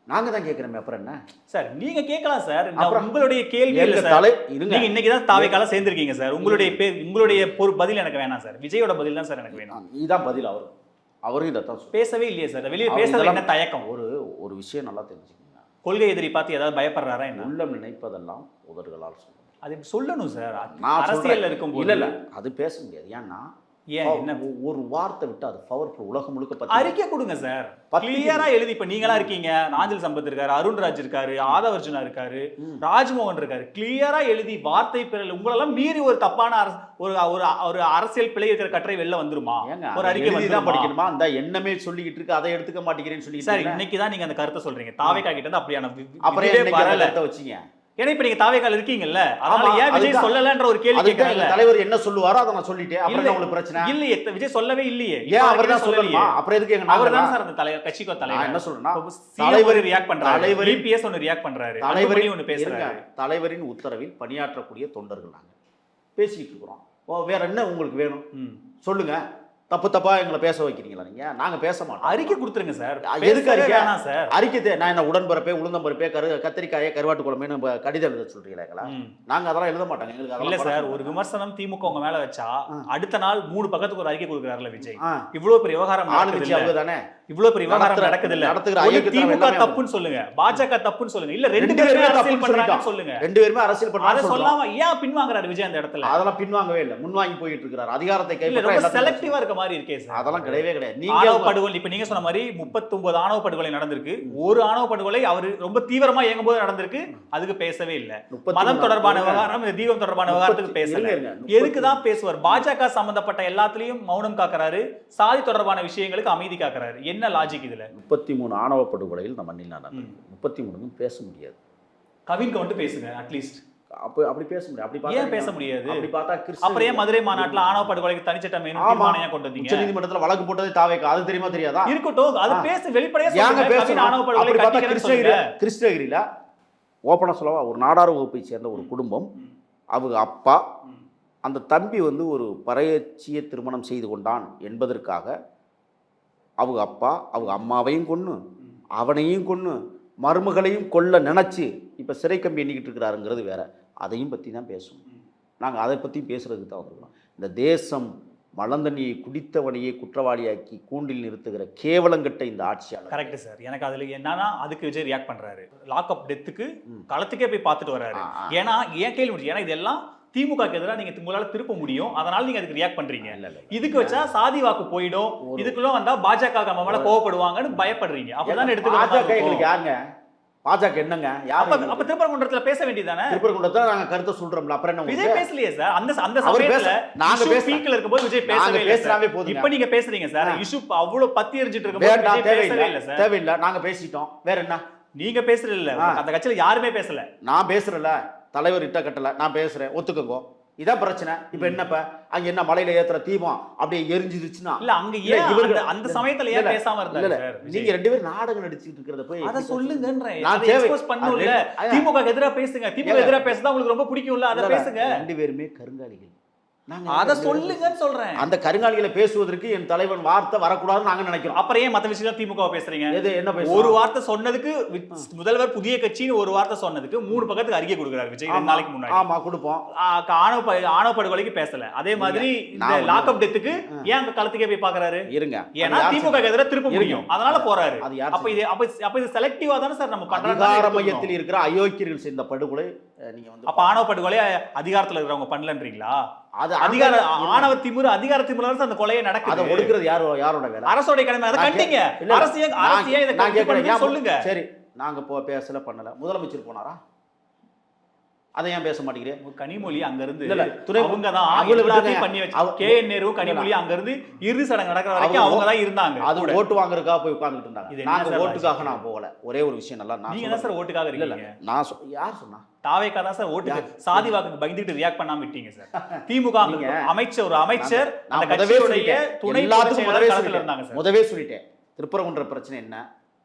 Speaker 2: நாங்கள் தான் கேட்குறோமே, அப்புறம் என்ன
Speaker 1: சார்? நீங்க கேட்கலாம் சார்.
Speaker 2: அப்புறம்
Speaker 1: உங்களுடைய கேள்வி இல்ல சார். நீங்க இன்னைக்கு தான் தாவேகால சேர்ந்திருக்கீங்க சார். உங்களுடைய பதில் எனக்கு வேணாம் சார். விஜயோட பதில் தான் சார் எனக்கு வேணும்.
Speaker 2: இதுதான் பதில். அவரும் இதைத்தான்
Speaker 1: பேசவே இல்லையே சார். வெளியே பேசுறது என்ன தயக்கம்?
Speaker 2: ஒரு விஷயம் நல்லா தெரிஞ்சுக்கோங்க.
Speaker 1: கொள்கை எதிரி பார்த்து ஏதாவது பயப்படுறாரா என்ன?
Speaker 2: உள்ளம் நினைப்பதெல்லாம் உதடுகளால் சொல்லணும்.
Speaker 1: அது சொல்லணும் சார்.
Speaker 2: நான்
Speaker 1: அரசியல்ல இருக்கும்
Speaker 2: இல்ல இல்ல அது பேச முடியாது. ஏன்னா
Speaker 1: ஏன் என்ன
Speaker 2: ஒரு வார்த்தை விட்டு அது பவர்ஃபுல். உலகம் முழுக்க
Speaker 1: அறிக்கை கொடுங்க சார். கிளியரா எழுதி. இப்ப நீங்களா இருக்கீங்க, நாஞ்சில் சம்பத் இருக்காரு, அருண்ராஜ் இருக்காரு, ஆதவர்ஜுனா இருக்காரு, ராஜ்மோகன் இருக்காரு. கிளியரா எழுதி வார்த்தை பிறல் உங்களெல்லாம் மீறி ஒரு தப்பான ஒரு அரசியல் பிழை இருக்கிற கட்டுரை வெளில வந்துருமா? ஒரு அறிக்கை
Speaker 2: தான் படிக்கணுமா? அந்த எண்ணமே சொல்லிக்கிட்டு இருக்கு, அதை எடுத்துக்க மாட்டேங்கிறேன்னு சொல்லி
Speaker 1: சார் இன்னைக்கு தான் நீங்க அந்த கருத்தை சொல்றீங்க. தாவேகா கிட்ட இருந்து அப்படியான
Speaker 2: அப்புறம் வச்சீங்க.
Speaker 1: ஏன்னா இப்ப நீங்க தாவேகால இருக்கீங்கல்ல, அதனால ஏன் விஜய் சொல்லலன்ற ஒரு கேள்வி கேட்கறீங்க.
Speaker 2: தலைவர் என்ன சொல்லுவாரோ அதை நான் சொல்லிட்டேன். அப்புறம் உங்களுக்கு பிரச்சனை
Speaker 1: இல்லையே? விஜய் சொல்லவே இல்லையே.
Speaker 2: ஏன் அவர் தான் சொல்லலையே? அப்புறம் எதுக்கு எங்க
Speaker 1: அவர் தான் சார் அந்த தலைவர், கட்சிக்கோ தலைவர்.
Speaker 2: என்ன சொல்றேன்னா,
Speaker 1: தலைவர் ரியாக்ட் பண்றாரு, தலைவர் இபிஎஸ் ஒன்னு ரியாக்ட் பண்றாரு, தலைவர் ஒன்னு பேசுறாரு.
Speaker 2: தலைவரின் உத்தரவில் பணியாற்றக்கூடிய தொண்டர்கள் நாங்க பேசிட்டு இருக்கிறோம். வேற என்ன உங்களுக்கு வேணும் சொல்லுங்க. தப்பா எங்களை பேச வைக்கிறீங்களா? நீங்க நாங்க பேச மாட்டோம்.
Speaker 1: அறிக்கை கொடுத்துருங்க சார்.
Speaker 2: எதுக்கு அறிக்கை?
Speaker 1: சார்
Speaker 2: அறிக்கை நான் என்ன உடன்பரப்பே, உளுந்தம்பருப்பே, கத்திரிக்காயை, கருவாட்டு குழம்புன்னு கடிதம் எழுத சொல்றீங்களா? நாங்க அதெல்லாம் எழுத மாட்டாங்க. எங்களுக்கு
Speaker 1: இல்ல சார். ஒரு விமர்சனம் திமுக உங்க மேல வச்சா அடுத்த நாள் 3 பக்கத்துக்கு ஒரு அறிக்கை கொடுக்குறாருல விஜய். இவ்வளவு பெரிய விவகாரம் தானே, இவ்வளவு பெரிய விவகாரம் நடக்குது இல்ல? திமுக தப்புன்னு சொல்லுங்க, பாஜக தப்புன்னு சொல்லுங்க, இல்ல 2 பேருமே அரசியல் பண்றாங்கன்னு சொல்லுங்க.
Speaker 2: 2 பேருமே அரசியல் பண்றாங்க.
Speaker 1: அத சொல்லாம ஏன் பின்வாங்குறாரு விஜய் அந்த இடத்துல?
Speaker 2: அதெல்லாம் பின்வாங்கவே இல்ல, முன்வாங்கி போயிட்டு இருக்காரு. அதிகாரத்தை கைப்பற்ற
Speaker 1: செலக்டிவா இருக்க மாதிரி இருக்கே சார்.
Speaker 2: அதெல்லாம் கிடையவே கிடையாது.
Speaker 1: ஆணவ படுகொலை இப்ப நீங்க சொன்ன மாதிரி 39 ஆணவ படுகொலை நடந்திருக்கு. ஒரு ஆணவ படுகொலை அவரு ரொம்ப தீவிரமா இயங்கும் போது நடந்திருக்கு. அதுக்கு பேசவே இல்ல. மதம் தொடர்பான விவகாரம், தீபம் தொடர்பான விவகாரத்துக்கு பேசல. எதுக்குதான் பேசுவார்? பாஜக சம்பந்தப்பட்ட எல்லாத்துலயும் மௌனம் காக்குறாரு, சாதி தொடர்பான விஷயங்களுக்கு அமைதி காக்குறாரு. என்ன லாஜிக் இதுல?
Speaker 2: 33 ஆணவ படுகொலையில் நம்ம மண்ணில் நடந்தது. 33 பேச முடியாது.
Speaker 1: கவின் கவுண்ட் பேசுங்க அட்லீஸ்ட்.
Speaker 2: அப்படி பேச முடியாது. அப்படி
Speaker 1: ஏன் பேச முடியாது?
Speaker 2: அப்படி பார்த்தா
Speaker 1: அப்புறம் ஏன் மதுரை மாநாட்டுல ஆணவ படுகொலைக்கு தனிச்சட்டம் வேணும் தீர்மானம் கொண்டு வந்தீங்க?
Speaker 2: உச்சநீதிமன்றத்துல வழக்கு போட்டது தாவேகா. அது தெரியுமா தெரியாதா?
Speaker 1: இருக்கட்டும், அது பேச வெளிப்படையா சொல்லுங்க. கவின் ஆணவ படுகொலை
Speaker 2: கிருஷ்ணகிரியில ஓபனா சொல்லவா, ஒரு நாடார் வகுப்பை சேர்ந்த ஒரு குடும்பம், அவங்க அப்பா அந்த தம்பி ஒரு பறையச்சியை திருமணம் செய்து கொண்டான் என்பதற்காக அவங்க அப்பா அவங்க அம்மாவையும் கொன்னு அவனையும் கொன்னு மருமகளையும் கொல்ல நினைச்சு இப்ப சிறை கம்பி எண்ணிக்கிட்டு இருக்கிறாருங்கிறது வேற. அதையும் பத்தி தான் பேசுவோம். நாங்கள் அதை பற்றி பேசுறதுக்கு தான் வந்திருக்கோம். இந்த தேசம் மலந்தண்ணியை குடித்தவனையே குற்றவாளியாக்கி கூண்டில் நிறுத்துகிற கேவலங்கட்ட இந்த ஆட்சியாளர்.
Speaker 1: Correct sir. எனக்கு அதுல என்னன்னா அதுக்கு விஜய் ரியாக்ட் பண்றாரு. லாக் அப் டெத்துக்கு களத்துக்கே போய் பார்த்துட்டு வர்றாரு. ஏன்னா ஏன் கேள்வி முடிச்சு, ஏன்னா இதெல்லாம் திமுகக்கு எதிராக நீங்க உங்களால திருப்ப முடியும், அதனால நீங்க அதுக்கு ரியாக்ட் பண்றீங்க. இதுக்கு வச்சா சாதி வாக்கு போயிடும், இதுக்குள்ள வந்தா பாஜக நம்ம மேல கோவப்படுவாங்கன்னு பயப்படுறீங்க. அப்பதான் எடுத்துக்க
Speaker 2: யாருங்க பாஜக என்னங்க?
Speaker 1: அப்ப திருப்பரங்குன்றத்துல பேச வேண்டியதானே?
Speaker 2: திருப்பரங்குன்றத்துல நாங்க கருத்தை சொல்றோம்ல, அப்புறம் என்ன?
Speaker 1: விஜய் பேசலையே சார். அந்த சமயத்துல நாங்க பீக்ல இருக்கும்போது விஜய் பேசவே இல்ல.
Speaker 2: பேசவே போதும்.
Speaker 1: இப்போ நீங்க பேசுறீங்க சார். இஷ்யூ அவ்வளவு பத்தி எரிஞ்சிட்டு இருக்கும்போது விஜய் பேசவே இல்ல சார்.
Speaker 2: தேவையில்லை, நாங்க பேசிட்டோம். வேற என்ன?
Speaker 1: நீங்க பேசுறது இல்ல, அந்த கட்சியில யாருமே பேசல.
Speaker 2: நான் பேசுறல, தலைவர் இட்ட கட்டல, நான் பேசுறேன், ஒத்துக்கோங்க. இதான் பிரச்சனை. இப்ப என்னப்ப அங்க என்ன மலையில ஏத்துற தீபம் அப்படியே எரிஞ்சிருச்சுன்னா
Speaker 1: இல்ல அங்க ஏன் இவங்க அந்த சமயத்துல ஏன் பேசாம இருந்தாங்க?
Speaker 2: நீங்க 2 பேரும் நாடகம் நடிச்சிட்டு இருக்கிறத போய்
Speaker 1: அத சொல்லுங்கன்றேன். நான் எக்ஸ்போஸ் பண்ணனும்ல. திமுக க்கு எதிரா பேசுங்க. திமுக எதிரா பேசுதா உங்களுக்கு ரொம்ப பிடிக்கும்ல, அத பேசுங்க.
Speaker 2: 2 பேருமே கருங்காலிகள்.
Speaker 1: நாங்க அத சொல்லுங்கன்னு சொல்றேன்.
Speaker 2: அந்த கருங்காலிகளை பேசுவதற்கு என் தலைவன் வார்த்தை வரக்கூடாதுன்னு நாங்க நினைக்கிறோம்.
Speaker 1: அப்புறம் ஏன் மத்த விஷயத்துல திமுக பேசுறீங்க?
Speaker 2: என்ன
Speaker 1: ஒரு வார்த்தை சொன்னதுக்கு முதல்வர் புதிய கட்சின்னு ஒரு வார்த்தை சொன்னதுக்கு 3 பக்கத்துக்கு அறிக்கை கொடுக்குறாரு விஜய் 2 நாளைக்கு முன்னாடி.
Speaker 2: ஆமா கொடுப்போம்.
Speaker 1: ஆணவ படுகொலைக்கு பேசல. அதே மாதிரி இந்த லாக் அப் டெத்துக்கு ஏன் அந்த களத்துக்கே போய் பாக்குறாரு?
Speaker 2: இருங்க,
Speaker 1: ஏன்னா திமுக க்கு எதிராக திருப்ப முடியும், அதனால போறாரு. அப்ப இது செலக்டிவா தானே சார் நம்ம பண்றோம்?
Speaker 2: அதிகார மையத்தில் இருக்கிற அயோக்கியர்கள் செய்த படுகொலை நீங்க
Speaker 1: அப்ப ஆணவ படுகொலை அதிகாரத்துல இருக்கிறவங்க பண்ணலன்றீங்களா? அது அதிகார ஆணவ திமிரு, அதிகார திமிரு அந்த கொலையை நடக்குது.
Speaker 2: அதை ஒடுக்குறது யாரோட வேலை?
Speaker 1: அரசோட கடமை. அதை கண்டிங்க. அரசியல் இத சொல்லுங்க.
Speaker 2: சரி, நாங்க பேசல பண்ணல. முதலமைச்சர் போனாரா? அதை ஏன் பேச மாட்டேங்கிறேன்?
Speaker 1: கனிமொழி அங்க இருந்து
Speaker 2: இல்ல, துணை
Speaker 1: அவங்க தான்
Speaker 2: அவங்கள
Speaker 1: எல்லாத்தையும்
Speaker 2: விட்டுருங்க.
Speaker 1: பண்ணி வச்சு கே.என். நேரு கனிமொழி அங்க இருந்து இறுதி சடங்கு நடக்கிற வரைக்கும் அவங்க தான் இருந்தாங்க.
Speaker 2: அது ஓட்டு வாங்குறதுக்காக போய் உட்கார்ந்துட்டு
Speaker 1: இது
Speaker 2: இருந்தாங்க.
Speaker 1: என்ன
Speaker 2: நாங்க
Speaker 1: சார்
Speaker 2: ஓட்டுக்காக
Speaker 1: ராஜ்யம்?
Speaker 2: நான் போகல. ஒரே ஒரு விஷயம் நல்லா நான்
Speaker 1: நீங்க தான் சார் ஓட்டுக்காக
Speaker 2: இல்ல
Speaker 1: இருக்கீங்க.
Speaker 2: நான் யார் சொன்னா?
Speaker 1: தாவேக்கா தான் சார் ஓட்டுக்கு சாதி வாக்குக்கு பயந்துட்டு ரியாக்ட் பண்ணாம விட்டீங்க சார். திமுக அமைச்சர் ஒரு அமைச்சர் அந்த
Speaker 2: நான் முதவே
Speaker 1: கட்சியுடைய
Speaker 2: சொல்லிட்டேன்.
Speaker 1: துணை
Speaker 2: எல்லாத்துக்கும் முதவே
Speaker 1: களத்துல இருந்தாங்க
Speaker 2: சொல்லிட்டேன்.
Speaker 1: சார்.
Speaker 2: முதவே சொல்லிட்டேன். திருப்பரங்குன்ற பிரச்சனை என்ன,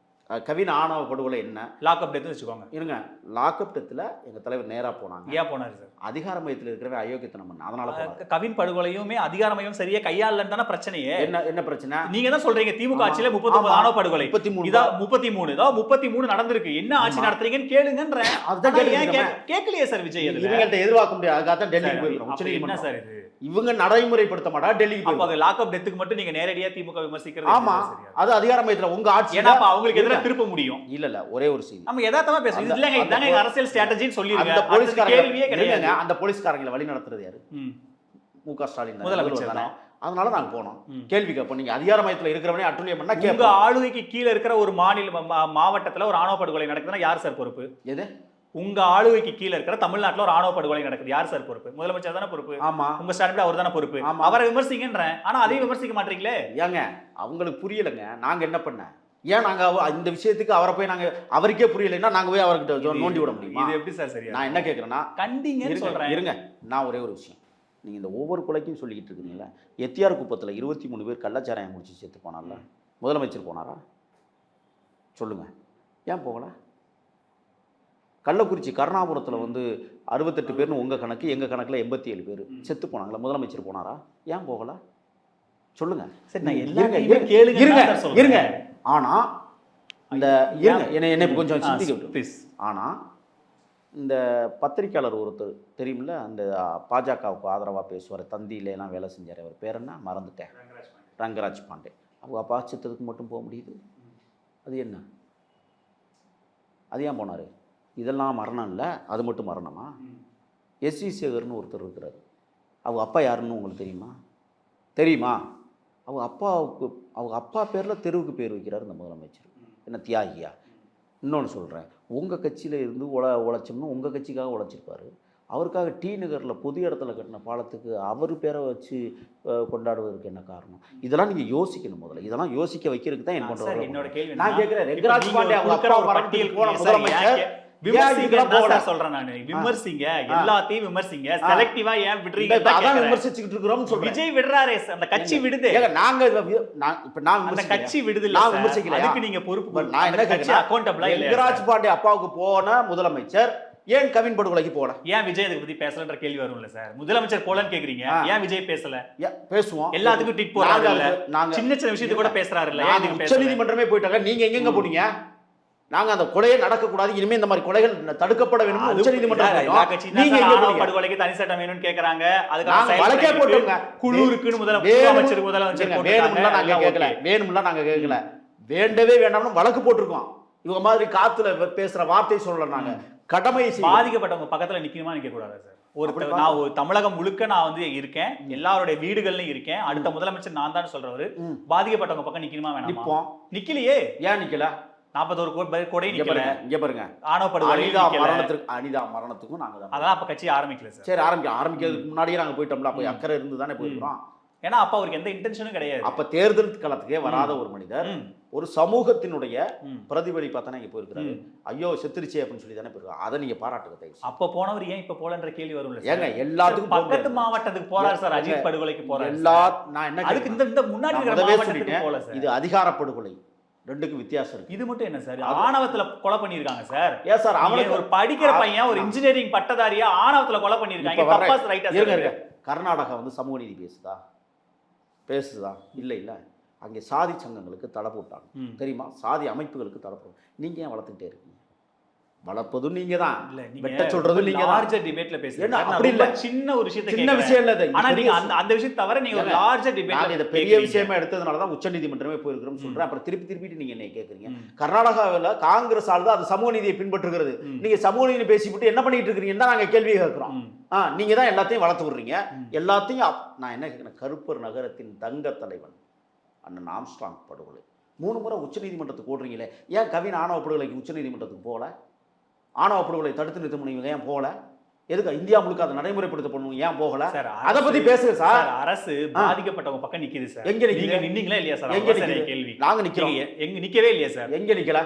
Speaker 2: கவின் ஆணவ படுகொலை என்ன,
Speaker 1: லாக்அப் டெத் வச்சுக்கோங்க.
Speaker 2: இருங்க, லாக்அப் டெத்தில் எங்க தலைவர் நேரா போனாங்க.
Speaker 1: ஏன் போனாரு சார்?
Speaker 2: அதிகார மையத்தில் இருக்கிறவன் அயோக்கியத்தனம் பண்ண, அதனால போனாரு.
Speaker 1: கவின் படுகொலையுமே அதிகார மையம் சரியா கையாளலன்னு தானே பிரச்சனையே.
Speaker 2: என்ன பிரச்சனை?
Speaker 1: நீங்க தான் சொல்றீங்க திமுக ஆட்சியில 39 ஆணவ படுகொலை
Speaker 2: 33
Speaker 1: இதா 33 இதா 33 நடந்திருக்கு. என்ன ஆட்சி நடத்துறீங்கன்னு கேளுங்கன்ற.
Speaker 2: அதுதான்
Speaker 1: கேட்கலையே சார் விஜய்.
Speaker 2: இவங்கள்ட்ட எதிர்பார்க்க முடியாது. அதுக்காக தான் டெல்லிக்கு போயிருக்கோம்.
Speaker 1: அப்ப என்ன சார் இது?
Speaker 2: இவங்க நடைமுறைப்படுத்த மாட்டா டெல்லிக்கு
Speaker 1: அப்ப
Speaker 2: போய்
Speaker 1: லாக்அப் டெத்துக்கு மட்டும் நீங்க நேரடியா திமுக விமர்சிக்கிறது
Speaker 2: ஆமா,
Speaker 1: சரியா?
Speaker 2: அது அதிகார மையத்துல உங்க ஆட்சி.
Speaker 1: ஏன்னா அப்ப அவங்களுக்கு எதிராக திருப்ப முடியும்.
Speaker 2: இல்ல ஒரே ஒரு செய்தி
Speaker 1: நம்ம யதார்த்தமா பேசுறோம். இது இல்லங்க, இதாங்க எங்க அரசியல் ஸ்ட்ராட்டஜின்னு சொல்லிருங்க.
Speaker 2: அந்த போலீஸ்காரங்க
Speaker 1: கேள்வியே கிடையாது.
Speaker 2: அந்த போலீஸ்காரங்களை வழி நடத்துறது யாரு? மு.க. ஸ்டாலின்
Speaker 1: முதலமைச்சர்
Speaker 2: தானே. அதனால நாங்க போனோம். கேள்வி கேட்போம். நீங்க அதிகார மையத்துல இருக்கிறவனே அட்டுழியம் பண்ணா
Speaker 1: உங்க
Speaker 2: கேட்போம்.
Speaker 1: ஆளுகைக்கு கீழ இருக்கிற ஒரு மாவட்டத்துல ஒரு ஆணவ படுகொலை நடக்குதுன்னா யார் சார் பொறுப்பு?
Speaker 2: எது?
Speaker 1: உங்க ஆளுகைக்கு கீழ இருக்கிற தமிழ்நாட்டுல ஒரு ஆணவ படுகொலை நடக்குது, யார் சார் பொறுப்பு? முதலமைச்சர் தானே பொறுப்பு.
Speaker 2: ஆமா,
Speaker 1: உங்க ஸ்டாலின் அவர் தானே பொறுப்பு.
Speaker 2: ஆமா.
Speaker 1: அவரை விமர்சிங்கன்றேன், ஆனா அதையும் விமர்சிக்க மாட்டீங்களே.
Speaker 2: ஏங்க அவங்களுக்கு புரியலங்க. நாங்க என்ன பண்ண, ஏன் நாங்க இந்த விஷயத்துக்கு அவரை போய் நாங்க அவருக்கே புரியலைன்னா நாங்க போய் அவர்கிட்ட நோண்டி விட முடியுமா?
Speaker 1: இது எப்படி சார் சரியா?
Speaker 2: நான் என்ன கேட்கறேன்னா,
Speaker 1: கண்டிங்கன்னு சொல்றேன்.
Speaker 2: இருங்க, நான் ஒரே ஒரு விஷயம். நீங்க இந்த ஒவ்வொரு கொலைக்கும் சொல்லிக்கிட்டு இருக்கீங்களா? எத்தியார் குப்பத்தில் 23 பேர் கள்ளச்சாராயம் முடிச்சு செத்து போனால முதலமைச்சர் போனாரா? சொல்லுங்க, ஏன் போகல? கள்ளக்குறிச்சி கருணாபுரத்தில் 68 பேர்னு உங்க கணக்கு, எங்க கணக்குல 87 பேர் செத்து போனாங்களா? முதலமைச்சர் போனாரா? ஏன் போகல? சொல்லுங்க.
Speaker 1: சரி, நான் எல்லாத்தையுமே கேளுங்க சார் சொல்றேன்.
Speaker 2: இருங்க. ஆனா இந்த என்ன கொஞ்சம் சிந்திக்க விட்டு. ஆனா இந்த பத்திரிக்கையாளர் ஒருத்தர் தெரியுமில்ல, அந்த பாஜகவுக்கு ஆதரவாக பேசுவார், தந்தியில எல்லாம் வேலை செஞ்சார், அவர் பேர் என்ன மறந்துட்டேன், ரங்கராஜ் பாண்டே. அவங்க அப்பா செத்ததுக்கு மட்டும் போக முடியுது? அது என்ன? அது ஏன் போனார்? இதெல்லாம் மரணம் இல்லை, அது மட்டும் மரணமா? எஸ்.வி. சேகர்னு ஒருத்தர் இருக்கிறார். அவங்க அப்பா யாருன்னு உங்களுக்கு தெரியுமா? அவங்க அப்பா பேரில் தெருவுக்கு பேர் வைக்கிறார் இந்த முதலமைச்சர். என்ன தியாகியா? இன்னொன்று சொல்கிறேன், உங்கள் கட்சியில் இருந்து உழைச்சோம்னா உங்கள் கட்சிக்காக உழைச்சிருப்பார். அவருக்காக டி நகரில் பொது இடத்துல கட்டின பாலத்துக்கு அவர் பேரை வச்சு கொண்டாடுவதற்கு என்ன காரணம்? இதெல்லாம் நீங்கள் யோசிக்கணும். முதல்ல இதெல்லாம் யோசிக்க வைக்கிறதுக்கு தான்
Speaker 1: என்னோட கேள்வி.
Speaker 2: நான் கேட்குறேன், ரங்கராஜ் பாண்டே அவங்க அப்பா பட்டியல் போன முதலமைச்சர்
Speaker 1: சொல்றேன் நானு. விமர்சிங்க, எல்லாத்தையும் விமர்சிங்க, செலக்டிவா ஏன் விடுறீங்க?
Speaker 2: அதான் விமர்சிச்சுக்கிட்டு இருக்கிறோம் சொல்றேன்.
Speaker 1: விஜய் விடுறாரே, அந்த கட்சி விடுது.
Speaker 2: நாங்க இப்ப நான்
Speaker 1: அந்த கட்சி விடுது,
Speaker 2: நான் விமர்சிக்கல.
Speaker 1: அதுக்கு நீங்க பொறுப்பு.
Speaker 2: நான் என்ன கேக்குறேன்,
Speaker 1: அக்கௌண்டபிளா இல்ல.
Speaker 2: ரங்கராஜ் பாண்டே அப்பாவுக்கு போன முதலமைச்சர் ஏன் கவின் படுகொலைக்கு போல?
Speaker 1: ஏன் விஜய் இதை பத்தி பேசலன்ற கேள்வி வரும்ல சார். முதலமைச்சர் போலன்னு கேக்குறீங்க, ஏன் விஜய் பேசல?
Speaker 2: பேசுவோம்,
Speaker 1: எல்லாத்துக்கும் டிட் போறாரு இல்ல, சின்ன சின்ன விஷயத்துக்கு கூட பேசுறாரு இல்ல.
Speaker 2: உச்சநீதிமன்றமே போயிட்டாங்க, நீங்க எங்க போனீங்க? நாங்க அந்த கொலையே நடக்கக்கூடாது, இனிமே இந்த மாதிரி கொலைகள் தடுக்கப்பட வேண்டும் உச்சநீதிமன்றம்
Speaker 1: படுகொலைக்கு தனி சட்டம் வேணும்னு கேக்குறாங்க.
Speaker 2: அதுக்காக வழக்கே போட்டுங்க.
Speaker 1: குழு இருக்குன்னு முதலமைச்சர்
Speaker 2: வேணும்ல நாங்க கேட்கல, வேண்டவே வேண்டாம்னு வழக்கு போட்டிருக்கோம். இவங்க மாதிரி காத்துல பேசுற வார்த்தை சொல்லல. நாங்க கடமை
Speaker 1: பாதிக்கப்பட்டவங்க பக்கத்துல நிக்கணுமா நிக்க கூடாது சார்? நான் ஒரு தமிழகம் முழுக்க நான் இருக்கேன், எல்லாருடைய வீடுகள்லயும் இருக்கேன். அடுத்த முதலமைச்சர் நான் தான் சொல்றவரு. பாதிக்கப்பட்டவங்க பக்கம் நிக்கணுமா வேணாமா? நிக்கலையே.
Speaker 2: ஏன் நிக்கல?
Speaker 1: 41 கொடை நிக்கல.
Speaker 2: இங்க பாருங்க,
Speaker 1: ஆணவ படுகொலை
Speaker 2: அனிதா மரணத்துக்கும் நாங்க தான்.
Speaker 1: அதான் அப்ப கட்சி ஆரம்பிக்கல சார்.
Speaker 2: சரி, ஆரம்பிக்கிறதுக்கு முன்னாடியே நாங்க போயிட்டோம்ல. அப்ப அக்கறை இருந்து தானே போயிருக்கிறோம்.
Speaker 1: ஏன்னா அப்ப அவருக்கு எந்த இன்டென்ஷனும் கிடையாது.
Speaker 2: அப்ப தேர்தல் காலத்துக்கே வராத ஒரு மனிதர் ஒரு சமூகத்தினுடைய பிரதிபலிப்பா தானே இங்க போயிருக்கிறாரு. ஐயோ செத்துருச்சே அப்படின்னு சொல்லி தானே போயிருக்காரு. அதை நீங்க பாராட்டுங்க தயவு.
Speaker 1: அப்ப போனவர் ஏன் இப்ப போலன்ற கேள்வி வரும்ல.
Speaker 2: ஏங்க எல்லாத்துக்கும்
Speaker 1: பக்கத்து மாவட்டத்துக்கு போறாரு சார், அஜித் படுகொலைக்கு போறாரு.
Speaker 2: நான் என்ன
Speaker 1: அதுக்கு இந்த முன்னாடி இருக்கிற மாவட்டத்துக்கு போல சார்.
Speaker 2: இது அதிகார படுகொலை, ரெண்டுக்கும் வித்தியாசம் இருக்கு.
Speaker 1: இது மட்டும் என்ன சார், ஆணவத்துல கொலை பண்ணிருக்காங்க சார்.
Speaker 2: ஏன் சார் அவனுக்கு
Speaker 1: ஒரு படிக்கிற பையன், ஒரு இன்ஜினியரிங் பட்டதாரியா ஆணவத்துல கொலை பண்ணிருக்காங்க. தப்பா ரைட்டா
Speaker 2: இருங்க. கர்நாடகா சமூக நீதி பேசுதா? இல்ல அங்கே சாதி சங்கங்களுக்கு தடை போட்டாங்க தெரியுமா? சாதி அமைப்புகளுக்கு தடை போட்டாங்க. நீங்க ஏன் வளர்த்துக்கிட்டே இருக்கீங்க? வளர்ப்பதும் நீங்க தான், வெட்ட சொல்றதும் நீங்க தான்.
Speaker 1: லார்ஜர் டிபேட்ல பேசுறீங்க.
Speaker 2: அப்படி இல்ல,
Speaker 1: சின்ன ஒரு விஷயத்தை,
Speaker 2: சின்ன விஷயம் இல்ல.
Speaker 1: ஆனா நீங்க அந்த விஷயம் தவிர நீங்க ஒரு லார்ஜர் டிபேட்ல
Speaker 2: இத பெரிய விஷயமா எடுத்ததனால தான் உச்சநீதிமன்றமே போயிருக்கிறோம்னு சொல்றேன். அப்புறம் திருப்பி நீங்க என்ன கேக்குறீங்க? கர்நாடகாவில் காங்கிரஸ் ஆளுதான் அது சமூக நீதியை பின்பற்றுகிறது. நீங்க சமூக நீதி பேசிவிட்டு என்ன பண்ணிட்டு இருக்கீங்கன்னா நாங்க கேள்வி கேட்கிறோம். நீங்க தான் எல்லாத்தையும் வளர்த்து விடுறீங்க. எல்லாத்தையும் நான் என்ன கேட்கிறேன், கருப்பர் நகரத்தின் தங்க தலைவன் அண்ணன் ஆம்ஸ்ட்ராங் படுகொலை 3 முறை உச்சநீதிமன்றத்துக்கு ஓடுறீங்களே, ஏன் கவின் ஆணவ படுகொலைக்கு உச்சநீதிமன்றத்துக்கு போகல? ஆணவ படுகொலை தடுத்து நிறுத்த முடியுங்க, ஏன் போகல? எதுக்கு இந்தியா முழுக்க அதை நடைமுறைப்படுத்தப்படணும், ஏன் போகல?
Speaker 1: சார்,
Speaker 2: அதை பத்தி பேசுங்க சார்.
Speaker 1: சார், அரசு பாதிக்கப்பட்டவங்க பக்கம் நிக்குது சார்.
Speaker 2: எங்க நிக்குது?
Speaker 1: நீங்க நின்னீங்களா இல்லையா சார்?
Speaker 2: எங்க
Speaker 1: அவசர
Speaker 2: நிக்குது?
Speaker 1: கேள்வி.
Speaker 2: நாங்க நிக்கிறோம்.
Speaker 1: நீங்க எங்க நிக்கவே இல்லையா சார்?
Speaker 2: எங்க நிக்கல?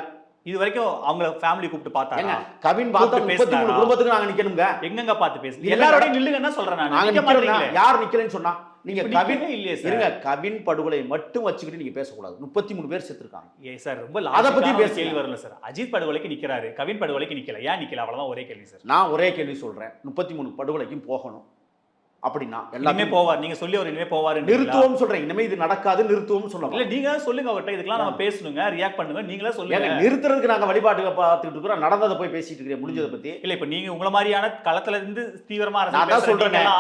Speaker 1: இது வரைக்கும் அவங்க ஃபேமிலி கூப்பிட்டு பார்த்தாங்க.
Speaker 2: கவின் பார்த்தா 33 குடும்பத்துக்கு நாங்க நிக்கணுங்க.
Speaker 1: எங்கங்க பார்த்து பேசுங்க.
Speaker 2: இல்ல,
Speaker 1: எல்லாரோடையும் நில்லுங்கன்னா சொல்றேன் நான்.
Speaker 2: நாங்க
Speaker 1: நிக்க
Speaker 2: நிக்கிறோம்.
Speaker 1: மாட்டீங்களே.
Speaker 2: யார் நிக்கலன்னு சொன்னா? நீங்க
Speaker 1: இப்ப
Speaker 2: கவின்
Speaker 1: நிக்கவே இல்லையே சார்.
Speaker 2: இருங்க, கவின் படுகொலை மட்டும் வச்சுக்கிட்டு நீங்க பேசக்கூடாது. 33 பேர் செத்துருக்காங்க.
Speaker 1: சார், ரொம்ப
Speaker 2: அதை பத்தி
Speaker 1: லாஜிக்கான
Speaker 2: பேசுங்க.
Speaker 1: கேள்வி வரல சார். அஜித் படுகொலைக்கு நிக்கிறாரு, கவின் படுகொலைக்கு நிக்கல. ஏன் நிக்கல? அவ்வளவுதான் ஒரே கேள்வி சார்.
Speaker 2: நான் ஒரே கேள்வி சொல்றேன், 33 படுகொலைக்கும் போகணும் அப்படின்னா
Speaker 1: இனிமே
Speaker 2: எல்லாமே
Speaker 1: போவார். நீங்க சொல்லி அவர் இனிமே போவாரு.
Speaker 2: நிறுத்துவோம் சொல்றேன். இனிமே இது நடக்காது, நிறுத்துவோம் சொல்லுங்க.
Speaker 1: இல்ல, நீங்க சொல்லுங்க அவர்கிட்ட. இதுக்கெல்லாம் நம்ம பேசணுங்க, ரியாக்ட் பண்ணுங்க. நீங்களே சொல்லுங்க.
Speaker 2: ஏங்க நிறுத்துறதுக்கு நாங்க வழிபாட்டுக்கு பார்த்துட்டு இருக்கிறோம், நடந்ததை போய் பேசிட்டு இருக்கிறேன், முடிஞ்சதை பத்தி.
Speaker 1: இல்ல, இப்ப நீங்க உங்கள மாதிரியான களத்துல இருந்து தீவிரமா
Speaker 2: நான் தான்
Speaker 1: அரசியல்
Speaker 2: சொல்றேன்.
Speaker 1: பேசுறீங்கன்னா,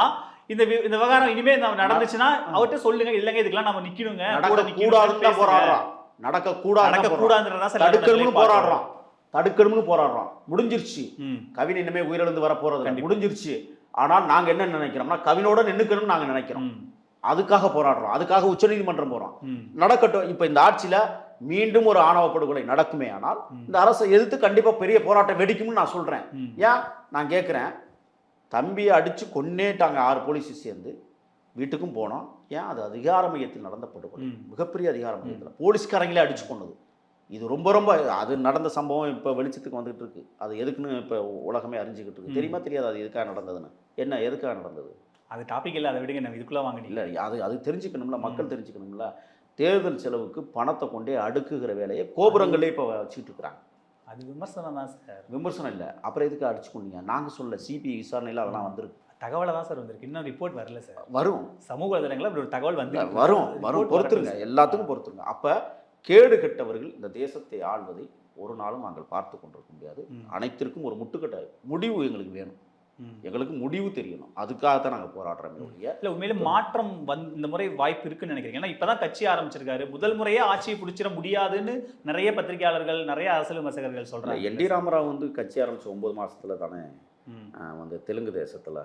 Speaker 1: இந்த விவகாரம் இனிமே நடந்துச்சுன்னா அவர்கிட்ட சொல்லுங்க. இல்லங்க, இதுக்கெல்லாம் நம்ம நிக்கணுங்க, கூட
Speaker 2: நடக்கக்கூடாதுன்னு தான் போராடுறோம்.
Speaker 1: நடக்கக்கூடாதுன்றதா சார்.
Speaker 2: தடுக்கணும்னு போராடுறோம். தடுக்கணும்னு போராடுறோம். முடிஞ்சிருச்சு.
Speaker 1: ம்.
Speaker 2: கவின் இனிமே உயிரிழந்து வர போறது முடிஞ்சிருச்சு. ஆனால் நாங்க என்ன நினைக்கிறோம்னா, கவினோட நின்னுக்கணும்னு நாங்க நினைக்கிறோம். அதுக்காக போராடுறோம். அதுக்காக உச்சநீதிமன்றம் போறோம். நடக்கட்டும். இப்ப இந்த ஆட்சியில மீண்டும் ஒரு ஆணவ படுகொலை நடக்குமே ஆனால் இந்த அரசை எதிர்த்து கண்டிப்பா பெரிய போராட்டம் வெடிக்கும்னு நான் சொல்றேன். ஏன் நான் கேட்கிறேன், தம்பியை அடிச்சு கொன்னேட்டாங்க 6 போலீஸ் சேர்ந்து. வீட்டுக்கும் போனோம். ஏன் அது அதிகார மையத்தில் நடந்த படுகொலை, மிகப்பெரிய அதிகார மையத்தில் போலீஸ்காரங்களே அடிச்சு கொண்டது. இது ரொம்ப ரொம்ப அது நடந்த சம்பவம் இப்போ வெளிச்சத்துக்கு வந்துகிட்டு இருக்கு. அது எதுக்குன்னு இப்போ உலகமே அறிஞ்சிக்கிட்டு இருக்கு. தெரியுமா தெரியாது அது எதுக்காக நடந்ததுன்னு? என்ன எதுக்காக நடந்தது?
Speaker 1: அது டாபிக் இல்லை, அதை விடுங்க. நம்ம இதுக்குள்ள வாங்க.
Speaker 2: இல்லை, அது தெரிஞ்சுக்கணும்ல, மக்கள் தெரிஞ்சுக்கணும்ல. தேர்தல் செலவுக்கு பணத்தை கொண்டே அடுக்குகிற வேலையை கோபுரங்களே இப்போ வச்சுட்டு இருக்கிறாங்க.
Speaker 1: அது விமர்சனம் தான் சார்.
Speaker 2: விமர்சனம் இல்லை, அப்புறம் எதுக்கு அடிச்சு கொண்டீங்க? நாங்கள் சொல்ல சிபிஐ விசாரணையில் அதெல்லாம் வந்திருக்கு.
Speaker 1: தகவலை தான் சார் வந்திருக்கு. இன்னும் ரிப்போர்ட் வரல சார்.
Speaker 2: வரும்.
Speaker 1: சமூக வலைதளங்களில் அப்படி ஒரு தகவல் வந்து
Speaker 2: வரும். பொறுத்துருங்க, எல்லாத்துக்கும் பொறுத்துருங்க. அப்போ கேடு கெட்டவர்கள் இந்த தேசத்தை ஆள்வதை ஒரு நாளும் நாங்கள் பார்த்து கொண்டிருக்க முடியாது. அனைத்திற்கும் ஒரு முட்டுக்கட்ட முடிவு எங்களுக்கு வேணும். எங்களுக்கு முடிவு தெரியணும். அதுக்காகத்தான் நாங்கள் போராடுறோம்.
Speaker 1: இல்லை, உண்மையிலே மாற்றம் இந்த முறை வாய்ப்பு இருக்குன்னு நினைக்கிறீங்க. ஏன்னா இப்பதான் கட்சி ஆரம்பிச்சிருக்காரு. முதல் முறையே ஆட்சியை பிடிச்சிட முடியாதுன்னு நிறைய பத்திரிகையாளர்கள், நிறைய அரசியல் விமர்சகர்கள் சொல்றாங்க.
Speaker 2: என் டி ராமராவ் வந்து கட்சி ஆரம்பிச்ச 9 மாசத்துல தானே வந்து தெலுங்கு தேசத்துல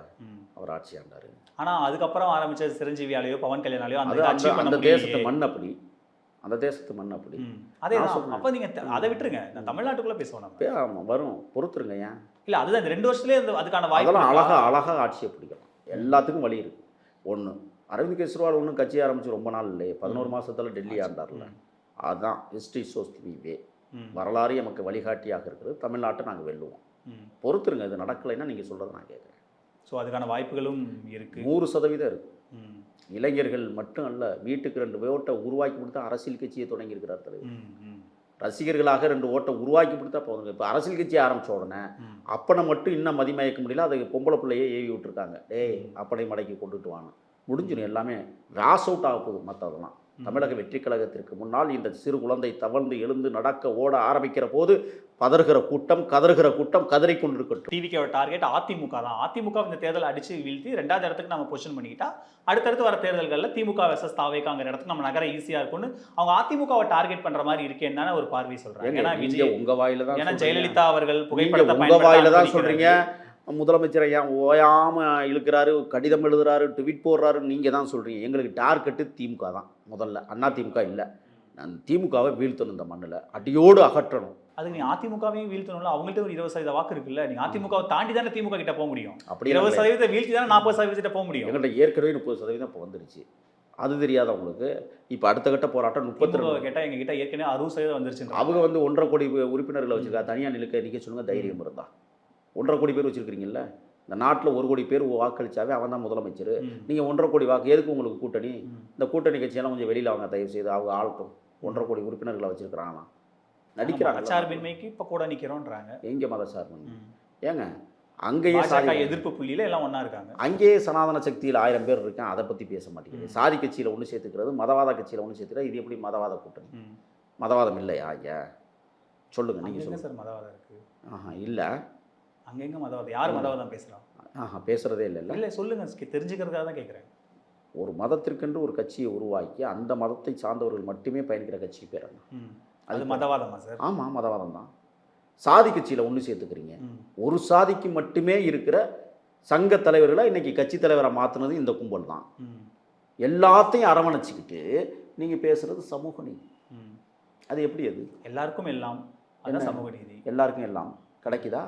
Speaker 2: அவர் ஆட்சி ஆண்டாரு.
Speaker 1: ஆனா அதுக்கப்புறம் ஆரம்பிச்ச சிரஞ்சீவியாலேயோ பவன் கல்யாணாலேயோ
Speaker 2: அந்த தேசத்து மண் அப்படி, அந்த தேசத்து மண் அப்படி.
Speaker 1: அதே அப்ப நீங்க அதை விட்டுருங்க, நான் தமிழ்நாட்டுக்குள்ள பேசுவோம் நம்ம.
Speaker 2: ஆமாம், வரும், பொறுத்துருங்க. ஏன்
Speaker 1: இல்ல, அதுதான் இந்த 2 வருஷத்துலேயே அதுக்கான வாய்ப்பு.
Speaker 2: அதெல்லாம் அழகா ஆட்சியை பிடிக்கலாம். எல்லாத்துக்கும் வழி இருக்கு. ஒன்று, அரவிந்த் கெஜ்ரிவால் ஒன்றும் கட்சி ஆரம்பிச்சு ரொம்ப நாள் இல்லையே, 11 மாசத்துல டெல்லி ஆண்டார்ல. அதுதான் ஹிஸ்ட்ரி ஷோஸ் தி வே. வரலாறு நமக்கு வழிகாட்டியாக இருக்கிறது. தமிழ்நாட்டை நாங்கள் வெல்லுவோம். பொறுத்துருங்க. இது நடக்கலைன்னா நீங்கள் சொல்கிறத நான் கேட்குறேன்.
Speaker 1: ஸோ அதுக்கான வாய்ப்புகளும் இருக்குது.
Speaker 2: 100% இருக்குது. இளைஞர்கள் மட்டும் அல்ல, வீட்டுக்கு 2 ஓட்டை உருவாக்கி கொடுத்தா அரசியல் கட்சியை தொடங்கி இருக்கிறார் தலைவர். ரசிகர்களாக 2 ஓட்டை உருவாக்கி கொடுத்தா போதுங்க. இப்போ அரசியல் கட்சியை ஆரம்பிச்ச உடனே அப்பனை மட்டும் இன்னும் மதிமயக்க முடியல. அது பொம்பளை பிள்ளையே ஏவி விட்டுருக்காங்க. அப்பனை மடக்கி கொண்டுட்டு வாங்க, முடிஞ்சிடும். எல்லாமே ராஸ் அவுட் ஆக போகுது. மற்றதெல்லாம் தமிழக வெற்றி கழகத்திற்கு முன்னால் இந்த சிறு குழந்தை தவழ்ந்து எழுந்து நடக்க ஓட ஆரம்பிக்கிற போது பதறுகிற கூட்டம், கதறுகிற கூட்டம் கதறி கொண்டிருக்கட்டும்.
Speaker 1: டிவிக்கோட டார்கெட் அதிமுக தான். அதிமுக இந்த தேர்தல் அடிச்சு வீழ்த்தி 2வது இடத்துக்கு நம்ம பொசிஷன் பண்ணிக்கிட்டா அடுத்தடுத்து வர தேர்தல்களில் திமுக வெர்சஸ் தாவேக்காங்கிற இடத்துக்கு நம்ம நகர ஈஸியா இருக்கும்னு அவங்க அதிமுகவை டார்கெட் பண்ற மாதிரி இருக்கேன்னு ஒரு பார்வை சொல்றாங்க. ஏன்னா விஜய்
Speaker 2: உங்க வாயில தான்,
Speaker 1: ஏன்னா ஜெயலலிதா அவர்கள் புகைப்படத்தை
Speaker 2: உங்க வாயில தான் சொல்றீங்க. முதலமைச்சரை ஏன் ஓயாம இழுக்கிறாரு, கடிதம் எழுதுறாரு, ட்வீட் போடுறாரு, நீங்க தான் சொல்றீங்க. எங்களுக்கு டார்கெட்டு திமுக தான் முதல்ல, அண்ணா திமுக இல்லை. நான் திமுகவை வீழ்த்தணும், இந்த மண்ணில் அடியோடு அகற்றணும்.
Speaker 1: அதுக்கு நீ அதிமுகவையும் வீழ்த்தணும்ல. அவங்கள்ட்ட ஒரு 20% வாக்கு இருக்குல்ல. நீங்க அதிமுகவை தாண்டி தானே திமுக கிட்ட போக முடியும்.
Speaker 2: அப்படி
Speaker 1: 20% வீழ்த்தி தானே 40% போக முடியும்.
Speaker 2: எங்கள்கிட்ட ஏற்கனவே 30% இப்போ வந்துருச்சு. அது தெரியாத உங்களுக்கு. இப்போ அடுத்த கட்ட போராட்டம் 32
Speaker 1: கேட்டால் எங்க கிட்ட ஏற்கனவே 60% வந்துருச்சு.
Speaker 2: அவங்க வந்து 1.5 கோடி உறுப்பினர்களை வச்சிருக்கா. தனியாக நிற்க சொல்லுங்க, தைரியம் இருந்தா. 1.5 கோடி பேர் வச்சிருக்கிறீங்கல்ல. இந்த நாட்டில் 1 கோடி பேர் வாக்களிச்சாவே அவன் தான் முதலமைச்சர். நீங்கள் 1.5 கோடி வாக்கு எதுக்கு உங்களுக்கு கூட்டணி? இந்த கூட்டணி கட்சியெல்லாம் கொஞ்சம் வெளியில் அவங்க தயவு செய்து அவங்க ஆளட்டும். 1.5 கோடி உறுப்பினர்களை வச்சிருக்கிறாங்களாம், நடிக்கிறாங்க.
Speaker 1: மதச்சார்பின்மைக்கு இப்போ கூட நிற்கிறோன்றாங்க.
Speaker 2: எங்கே மதச்சார்பின்மை? ஏங்க அங்கேயே
Speaker 1: எதிர்ப்பு புள்ளியில எல்லாம் ஒன்றா இருக்காங்க.
Speaker 2: அங்கேயே சனாதன சக்தியில் 1000 பேர் இருக்கான். அதை பற்றி பேச மாட்டேங்குது. சாதி கட்சியில் ஒன்று சேர்த்துக்கிறது, மதவாத கட்சியில் ஒன்று சேர்த்துக்கிறது. இது எப்படி மதவாத கூட்டணி? மதவாதம் இல்லையா? ஐயா சொல்லுங்கள், நீங்கள் சொல்லுங்கள்
Speaker 1: சார். மதவாதம் இருக்குது?
Speaker 2: இல்லை.
Speaker 1: அங்கே எங்கே மதவாதம்? யார் மதவாதம் பேசுகிறான்?
Speaker 2: பேசுகிறதே இல்லை.
Speaker 1: இல்லை சொல்லுங்கள், தெரிஞ்சுக்கிறதுக்காக தான் கேட்குறேன்.
Speaker 2: ஒரு மதத்திற்கென்று ஒரு கட்சியை உருவாக்கி அந்த மதத்தை சார்ந்தவர்கள் மட்டுமே பயணிக்கிற கட்சி பேர்
Speaker 1: அது மதவாதமா சார்?
Speaker 2: ஆமாம், மதவாதம் தான். சாதி கட்சியில் ஒன்று சேர்த்துக்கிறீங்க. ஒரு சாதிக்கு மட்டுமே இருக்கிற சங்க தலைவர்களை இன்னைக்கு கட்சி தலைவரை மாற்றினது இந்த கும்பல் தான். எல்லாத்தையும் அரவணைச்சிக்கிட்டு நீங்கள் பேசுகிறது சமூக நீதி. அது எப்படி? அது
Speaker 1: எல்லாருக்கும் எல்லாம், அதான் சமூக நீதி.
Speaker 2: எல்லாருக்கும் எல்லாம் கிடைக்குதா?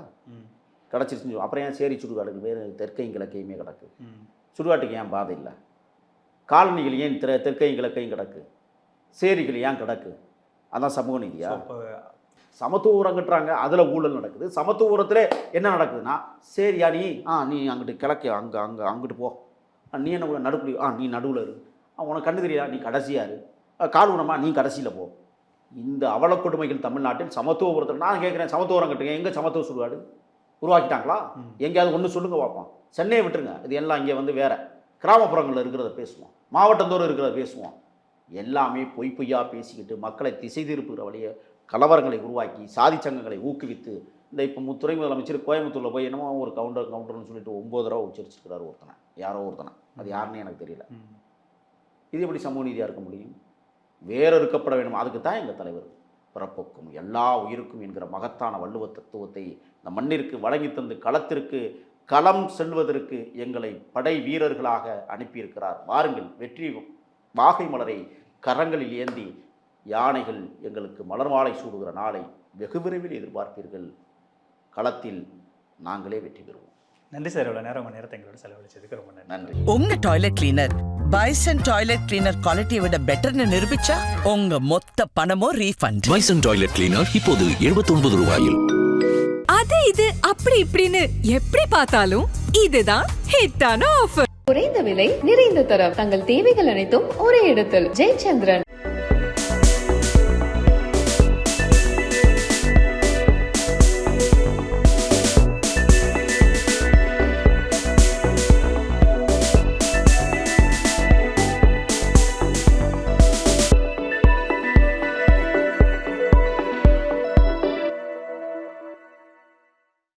Speaker 2: கிடச்சிருச்சுன்னு அப்புறம் ஏன் சேரி சுடுகாடுகள் வேறு தெற்கையும் கிழக்கையுமே கிடக்கு? சுடுகாட்டுக்கு ஏன் பாதை இல்லை? காலனிகள் ஏன் தெற்கையும் கிழக்கையும் கிடக்கு? சேரிகள் ஏன் கிடக்கு? அதான் சமூக நீதியா? சமத்துவ ஊரம் கட்டுறாங்க, அதில் ஊழல் நடக்குது. சமத்துவ ஊரத்தில் என்ன நடக்குதுன்னா, சரியா நீ அங்கிட்டு கிழக்கு அங்கிட்டு போ, நீ என்ன நடுப்புடி, நீ நடுவில் இரு, உனக்கு கண்ணு தெரியா, நீ கடைசியாக இரு, கால் ஊனமா நீ கடைசியில் போ. இந்த அவலக்கொடுமைகள் தமிழ்நாட்டில் சமத்துவ ஊரத்தில். நான் கேட்குறேன், சமத்துவ ஊரம் கட்டுங்க, எங்கே சமத்துவ சுடுகாடு உருவாக்கிட்டாங்களா? எங்கேயாவது ஒன்று சொல்லுங்க பார்ப்போம். சென்னையை விட்டுருங்க, இது எல்லாம் இங்கே வந்து வேறு கிராமப்புறங்களில் இருக்கிறத பேசுவோம், மாவட்டந்தோறும் இருக்கிறத பேசுவோம். எல்லாமே பொய்யா பேசிக்கிட்டு மக்களை திசை திருப்புகிற வழியை கலவரங்களை உருவாக்கி சாதி சங்கங்களை ஊக்குவித்து இந்த இப்போ துறை முதலமைச்சர் கோயம்புத்தூரில் போய் என்னமோ ஒரு கவுண்டர்னு சொல்லிட்டு 9 தடவை உச்சரிச்சிருக்கிறார் ஒருத்தனை, யாரோ ஒருத்தனை, அது யாருன்னு எனக்கு தெரியல. இது எப்படி சமூக நீதியாக இருக்க முடியும்? வேறு இருக்கப்பட வேண்டும். அதுக்கு தான் எங்கள் தலைவர் பிறப்புக்கும் எல்லா உயிருக்கும் என்கிற மகத்தான வள்ளுவ தத்துவத்தை இந்த மண்ணிற்கு வழங்கி தந்து களம் செல்வதற்கு எங்களை படை வீரர்களாக அனுப்பியிருக்கிறார். வாருங்கள், வெற்றி வாகை மலரை கரங்களில் ஏந்தி யானைகள் எங்களுக்கு மலர் மாலை சூடுகிற நாளை வெகு விரைவில் எதிர்பார்ப்பீர்கள். களத்தில் நாங்களே வெற்றி பெறுவோம்.
Speaker 1: நன்றி சார், இவ்வளோ நேரம் உங்கள் நேரத்தை எங்களோட செலவழிச்சதுக்கு ரொம்ப நன்றி.
Speaker 3: உங்க toilet cleaner bison toilet cleaner குவாலிட்டியை விட பெட்டர்னு நிரூபிச்சா உங்க மொத்த பணமும் ரீஃபண்ட்.
Speaker 4: பைசன் டாய்லெட் கிளீனர் இப்போது 79 ரூபாயில்.
Speaker 5: அது இது அப்படி இப்படின்னு எப்படி பார்த்தாலும் இதுதான் ஹிட்டான ஆஃபர்.
Speaker 6: குறைந்த விலை நிறைந்த தரம் தங்கள் தேவைகள் அனைத்தும் ஒரே இடத்தில். ஜெயச்சந்திரன்.